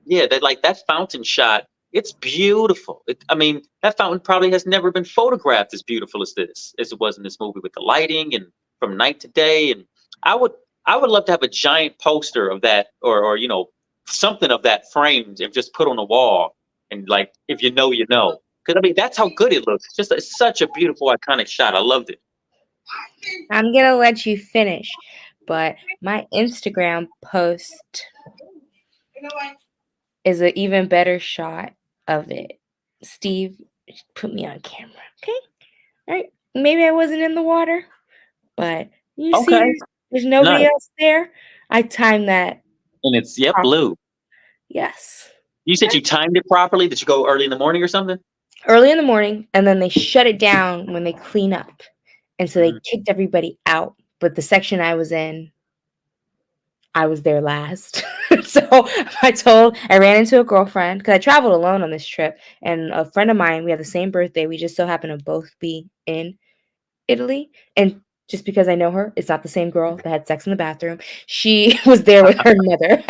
Yeah, that like that fountain shot, it's beautiful. I mean, that fountain probably has never been photographed as beautiful as it was in this movie with the lighting and from night to day. And I would I would love to have a giant poster of that, or something of that framed and just put on a wall. And like, if you know, you know. Because I mean, that's how good it looks. It's such a beautiful, iconic shot. I loved it. I'm gonna let you finish, but my Instagram post is an even better shot of it. Steve, put me on camera, okay? All right. Maybe I wasn't in the water, but you see, Okay, there's nobody nice. else there. I timed that. And it's, yep, prop- blue. Yes. You said you timed it properly. Did you go early in the morning or something? Early in the morning, and then they shut it down when they clean up. And so they Mhm. kicked everybody out. But the section I was in, I was there last. So I ran into a girlfriend because I traveled alone on this trip. And a friend of mine, we have the same birthday. We just so happen to both be in Italy. And just because I know her, it's not the same girl that had sex in the bathroom. She was there with her mother.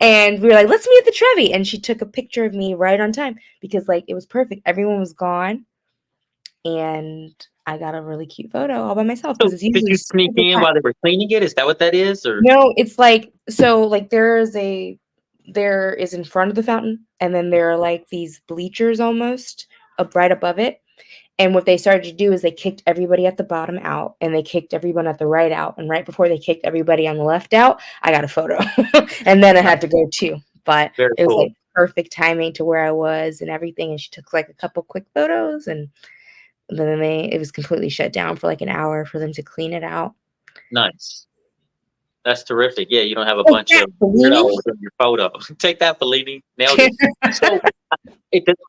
And we were like, let's meet at the Trevi. And she took a picture of me right on time because, like, it was perfect. Everyone was gone. And I got a really cute photo all by myself So because it's did usually you sneak super in packed. while they were cleaning it? Is that what that is? Or No, it's like so like there is in front of the fountain, and then there are like these bleachers almost up right above it. And what they started to do is they kicked everybody at the bottom out, and they kicked everyone at the right out. And right before they kicked everybody on the left out, I got a photo. And then I had to go too. But very it was cool. like perfect timing to where I was and everything. And she took like a couple quick photos, and then it was completely shut down for like an hour for them to clean it out. Nice. That's terrific. Yeah, you don't have a Take bunch that, of Fellini. weirdos in your photo. Take that, Fellini. Nailed it. So,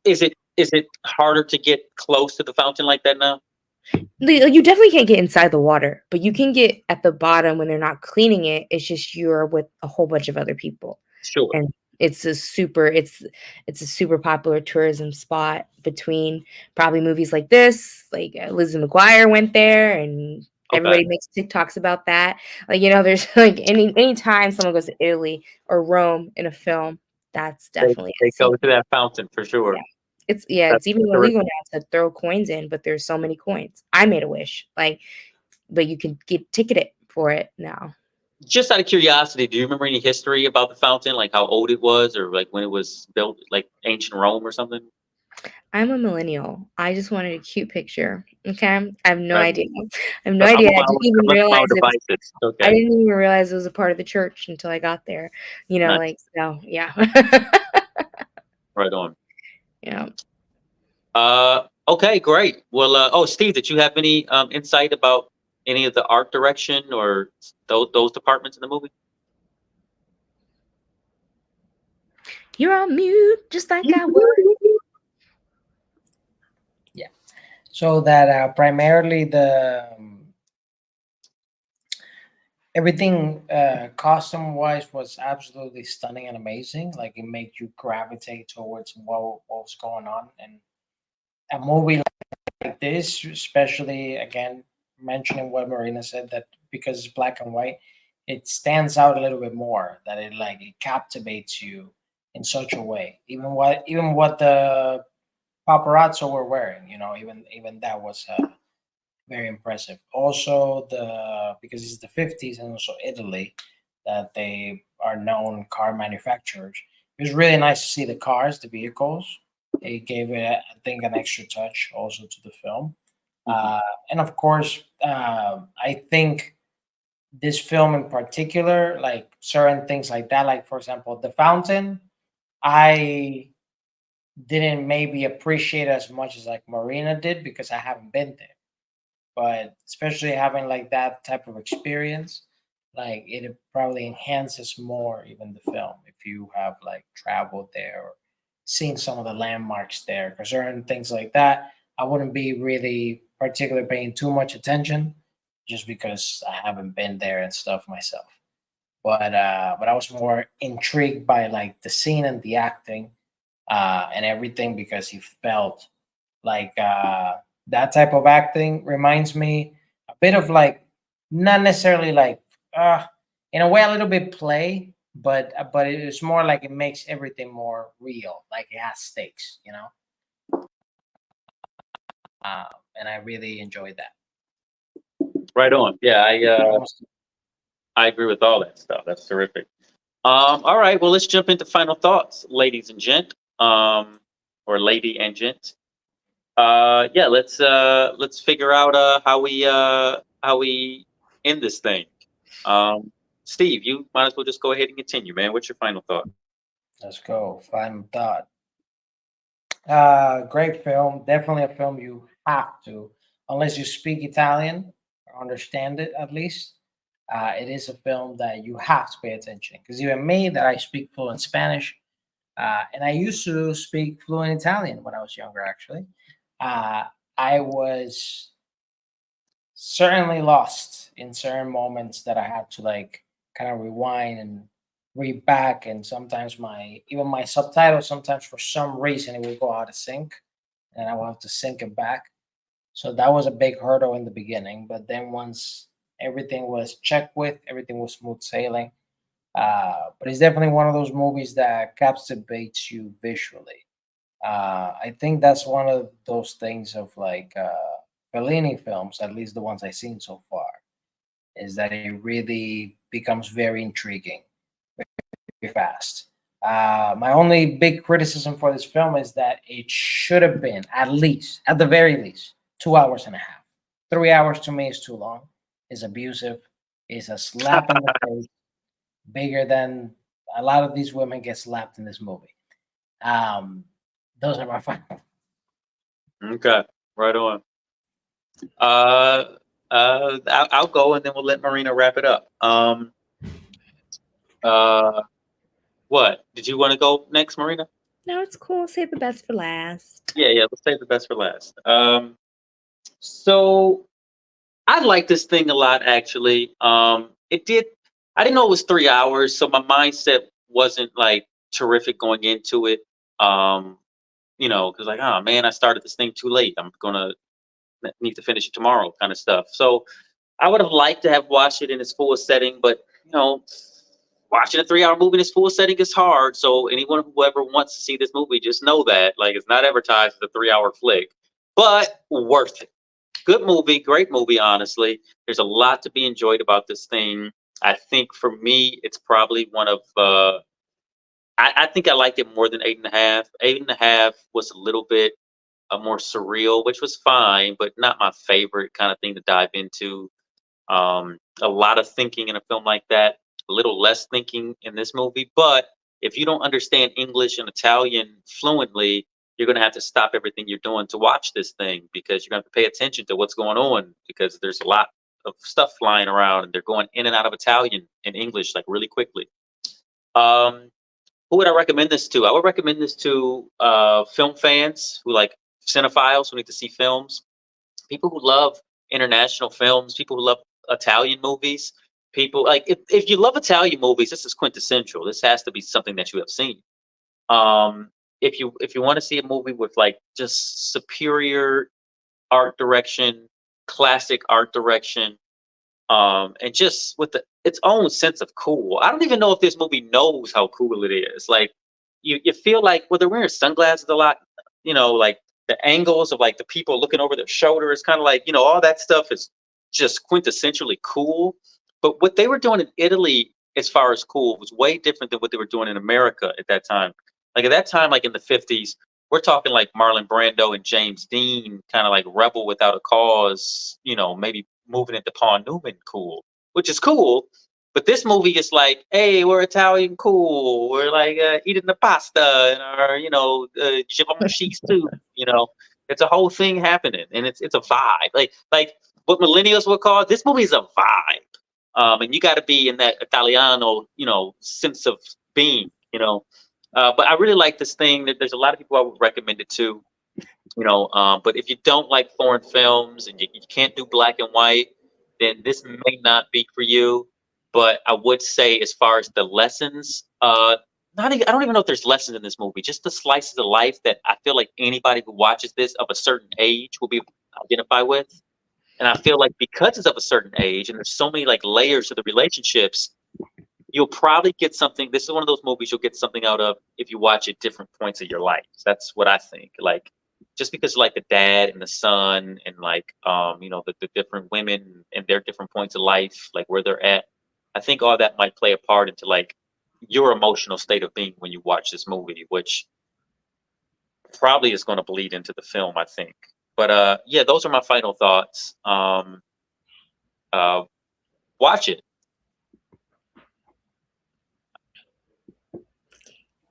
is it harder to get close to the fountain like that now? You definitely can't get inside the water, but you can get at the bottom when they're not cleaning it. It's just you're with a whole bunch of other people, Sure. and it's a super popular tourism spot between probably movies like this. Like Lizzie McGuire went there, and Okay. everybody makes TikToks about that. Like there's like anytime someone goes to Italy or Rome in a film, that's They definitely they a scene. go to that fountain for sure. Yeah. Yeah, That's it's even illegal terrific. now to throw coins in, but there's so many coins. I made a wish, like, but you can get ticketed for it now. Just out of curiosity, do you remember any history about the fountain, like how old it was, or like when it was built, like ancient Rome or something? I'm a millennial. I just wanted a cute picture. Okay, I have no Right. idea. I have no idea. I'm on I'm left my own devices. I Okay. didn't even realize it was a part of the church until I got there. Nice. Like so, yeah, Right on. yeah. Okay, great. Well, Steve, did you have any insight about any of the art direction or those departments in the movie? You're on mute, just like I was. Yeah. So that primarily the everything costume wise was absolutely stunning and amazing. Like it made you gravitate towards what was going on. And a movie like this, especially again mentioning what Marina said, that because it's black and white, it stands out a little bit more. That it captivates you in such a way. Even what the paparazzo were wearing, even that was very impressive. Also, the because it's the 50s and also Italy, that they are known car manufacturers. It was really nice to see the cars, the vehicles. It gave it, I think, an extra touch also to the film. And of course, I think this film in particular, like certain things like that, like for example, the fountain, I didn't maybe appreciate as much as like Marina did because I haven't been there. But especially having like that type of experience, like it probably enhances more even the film if you have like traveled there or seen some of the landmarks there. Because certain things like that, I wouldn't be really particularly paying too much attention just because I haven't been there and stuff myself. But I was more intrigued by like the scene and the acting and everything because he felt like that type of acting reminds me a bit of like not necessarily like in a way a little bit play, but it is more like it makes everything more real, like it has stakes, uh, and I really enjoyed that. Right on. Yeah, Almost. I agree with all that stuff. That's terrific. All right. Well, let's jump into final thoughts, ladies and gent, or lady and gent. Yeah, let's figure out how we end this thing. Steve, you might as well just go ahead and continue, man. What's your final thought? Let's go. Final thought. Great film. Definitely a film you have to, unless you speak Italian or understand it at least. It is a film that you have to pay attention because even me, that I speak fluent Spanish, and I used to speak fluent Italian when I was younger. Actually, uh, I was certainly lost in certain moments that I had to like kind of rewind and read back, and sometimes my even my subtitles sometimes for some reason it would go out of sync, and I will have to sync it back. So that was a big hurdle in the beginning, but then once everything was checked with, everything was smooth sailing. But it's definitely one of those movies that captivates you visually. I think that's one of those things of like Fellini films, at least the ones I've seen so far, is that it really becomes very intriguing very fast. My only big criticism for this film is that it should have been at least, at the very least, 2 hours and a half. 3 hours to me is too long. Is abusive. Is a slap in the face, bigger than a lot of these women get slapped in this movie. Um, those are my final. Okay, right on. Uh, I'll go and then we'll let Marina wrap it up. Uh, what did you want to go next, Marina? No, it's cool. Save the best for last. Yeah, let's save the best for last. So I like this thing a lot, actually. It did. I didn't know it was 3 hours, so my mindset wasn't like terrific going into it. Um, because like, oh man, I started this thing too late. I'm gonna need to finish it tomorrow, kind of stuff. So I would have liked to have watched it in its full setting, but you know, watching a 3 hour movie in its full setting is hard. So anyone who ever wants to see this movie, just know that like it's not advertised as a 3 hour flick, but worth it. Good movie, great movie. Honestly, there's a lot to be enjoyed about this thing. I think for me, it's probably one of. I think I liked it more than 8.5. 8.5 was a little bit more surreal, which was fine, but not my favorite kind of thing to dive into. A lot of thinking in a film like that, a little less thinking in this movie. But if you don't understand English and Italian fluently, you're going to have to stop everything you're doing to watch this thing because you're going to have to pay attention to what's going on because there's a lot of stuff flying around and they're going in and out of Italian and English like really quickly. Um, who would I recommend this to? I would recommend this to film fans who like cinephiles who need to see films, people who love international films, people who love Italian movies, people like if you love Italian movies, this is quintessential. This has to be something that you have seen. Um, if you want to see a movie with like just superior art direction, classic art direction, and just with its own sense of cool. I don't even know if this movie knows how cool it is. Like you feel like well they're wearing sunglasses a lot, like the angles of like the people looking over their shoulder is kind of like all that stuff is just quintessentially cool. But what they were doing in Italy, as far as cool, was way different than what they were doing in America at that time. Like at that time, like in the 50s, we're talking like Marlon Brando and James Dean, kind of like rebel without a cause, maybe moving into Paul Newman cool, which is cool. But this movie is like, hey, we're Italian cool. We're like eating the pasta and our, Givenchy soup. It's a whole thing happening, and it's a vibe. Like what millennials would call this movie is a vibe. And you got to be in that Italiano, sense of being. But I really like this thing. There's a lot of people I would recommend it to. But if you don't like foreign films and you can't do black and white, then this may not be for you. But I would say, as far as the lessons, not even, I don't even know if there's lessons in this movie. Just the slices of life that I feel like anybody who watches this of a certain age will be identify with. And I feel like because it's of a certain age and there's so many like layers to the relationships, you'll probably get something. This is one of those movies you'll get something out of if you watch at different points of your life. That's what I think. Like just because like the dad and the son and like the different women and their different points of life, like where they're at, I think all that might play a part into like your emotional state of being when you watch this movie, which probably is going to bleed into the film, I think. But yeah, those are my final thoughts. Uh, watch it.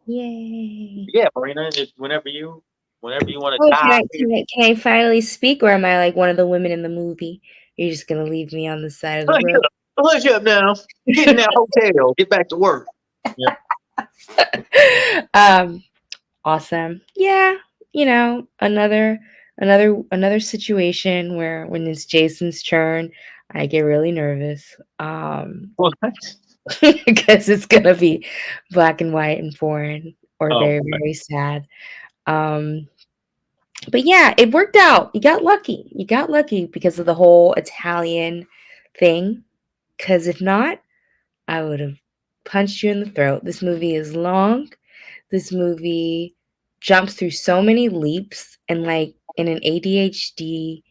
Yay. Yeah, Marina, whenever you want to Oh, die. can I finally speak, or am I like one of the women in the movie? You're just gonna leave me on the side of the road? Hush up now. Get in that hotel. Get back to work. um, awesome. Yeah, another situation where when it's Jason's turn, I get really nervous. What? Because it's gonna be black and white and foreign or Oh, very, very sad. Um, but yeah, it worked out. You got lucky. You got lucky because of the whole Italian thing. Because if not, I would have punched you in the throat. This movie is long. This movie jumps through so many leaps, and like in an ADHD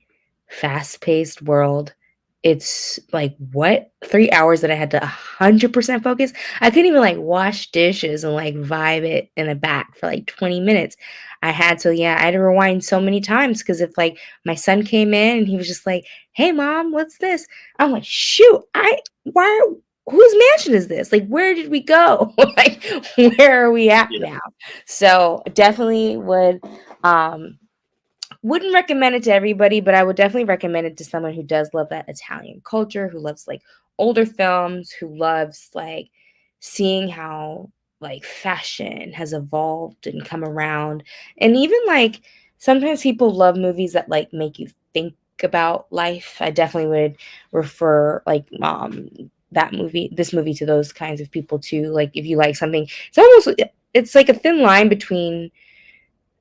fast-paced world, it's like what 3 hours that I had to 100% focus. I couldn't even like wash dishes and like vibe it in the back for like 20 minutes. I had to rewind so many times because if like my son came in and he was just like, "Hey mom, what's this?" I'm like, "Shoot, why whose mansion is this? Like, where did we go? Like, where are we at yeah. now?" So definitely wouldn't recommend it to everybody, but I would definitely recommend it to someone who does love that Italian culture, who loves like older films, who loves like seeing how like fashion has evolved and come around. And even like sometimes people love movies that like make you think about life. I definitely would refer like this movie to those kinds of people too. Like if you like something, it's like a thin line between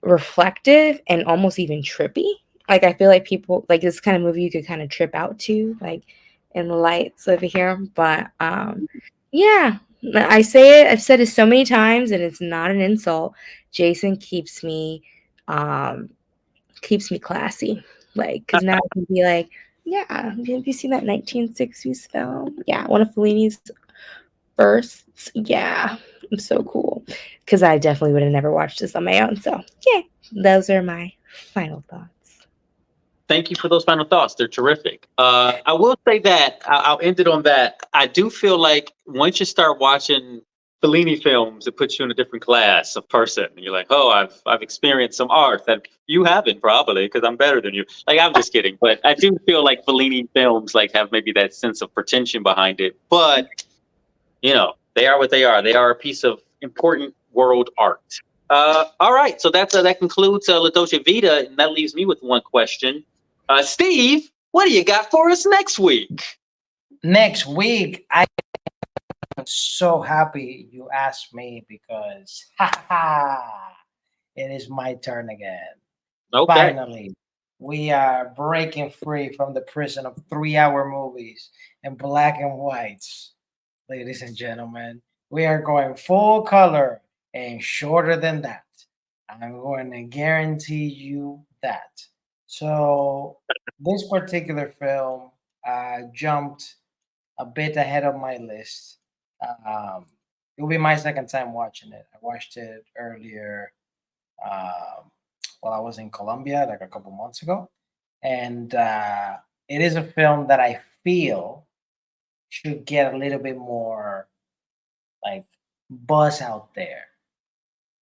reflective and almost even trippy. Like I feel like people like this kind of movie you could kind of trip out to, like in the lights over here. But yeah, I've said it so many times and it's not an insult. Jason keeps me classy. Like, cause now I can be like, yeah, have you seen that 1960s film? Yeah, one of Fellini's firsts. Yeah, I'm so cool. Because I definitely would have never watched this on my own. So, yeah, those are my final thoughts. Thank you for those final thoughts. They're terrific. I will say that I'll end it on that. I do feel like once you start watching Fellini films, it puts you in a different class of person. You're like, oh, I've experienced some art that you haven't probably because I'm better than you. Like I'm just kidding, but I do feel like Fellini films like have maybe that sense of pretension behind it. But they are what they are. They are a piece of important world art. All right, so that concludes La Dolce Vita, and that leaves me with one question. Steve, what do you got for us next week? Next week, I'm so happy you asked me because it is my turn again. Okay. Finally, we are breaking free from the prison of 3-hour movies and black and whites. Ladies and gentlemen, we are going full color and shorter than that. I'm going to guarantee you that. So, this particular film jumped a bit ahead of my list. Um, it'll be my second time watching it. I watched it earlier while I was in Colombia, like a couple months ago. And it is a film that I feel should get a little bit more like buzz out there.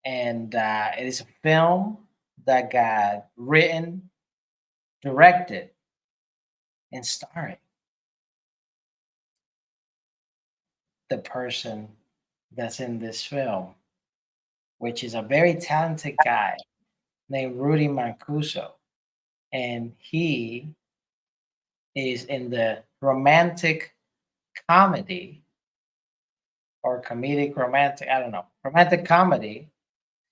And it is a film that got written, directed, and starring the person that's in this film, which is a very talented guy named Rudy Mancuso. And he is in the romantic comedy or comedic romantic, I don't know, romantic comedy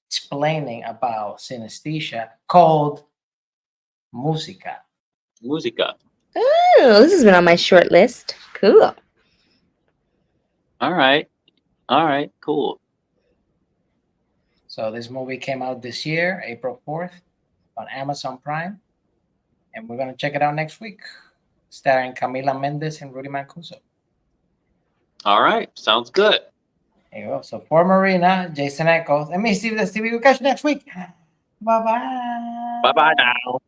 explaining about synesthesia called Musica. Musica. Oh, this has been on my short list. Cool. All right. All right. Cool. So this movie came out this year, April 4th, on Amazon Prime. And we're going to check it out next week, starring Camila Mendes and Rudy Mancuso. All right. Sounds good. There you go. So for Marina, Jason Echoes, and me, Steve, the Stevie, we'll catch you next week. Bye-bye. Bye bye now.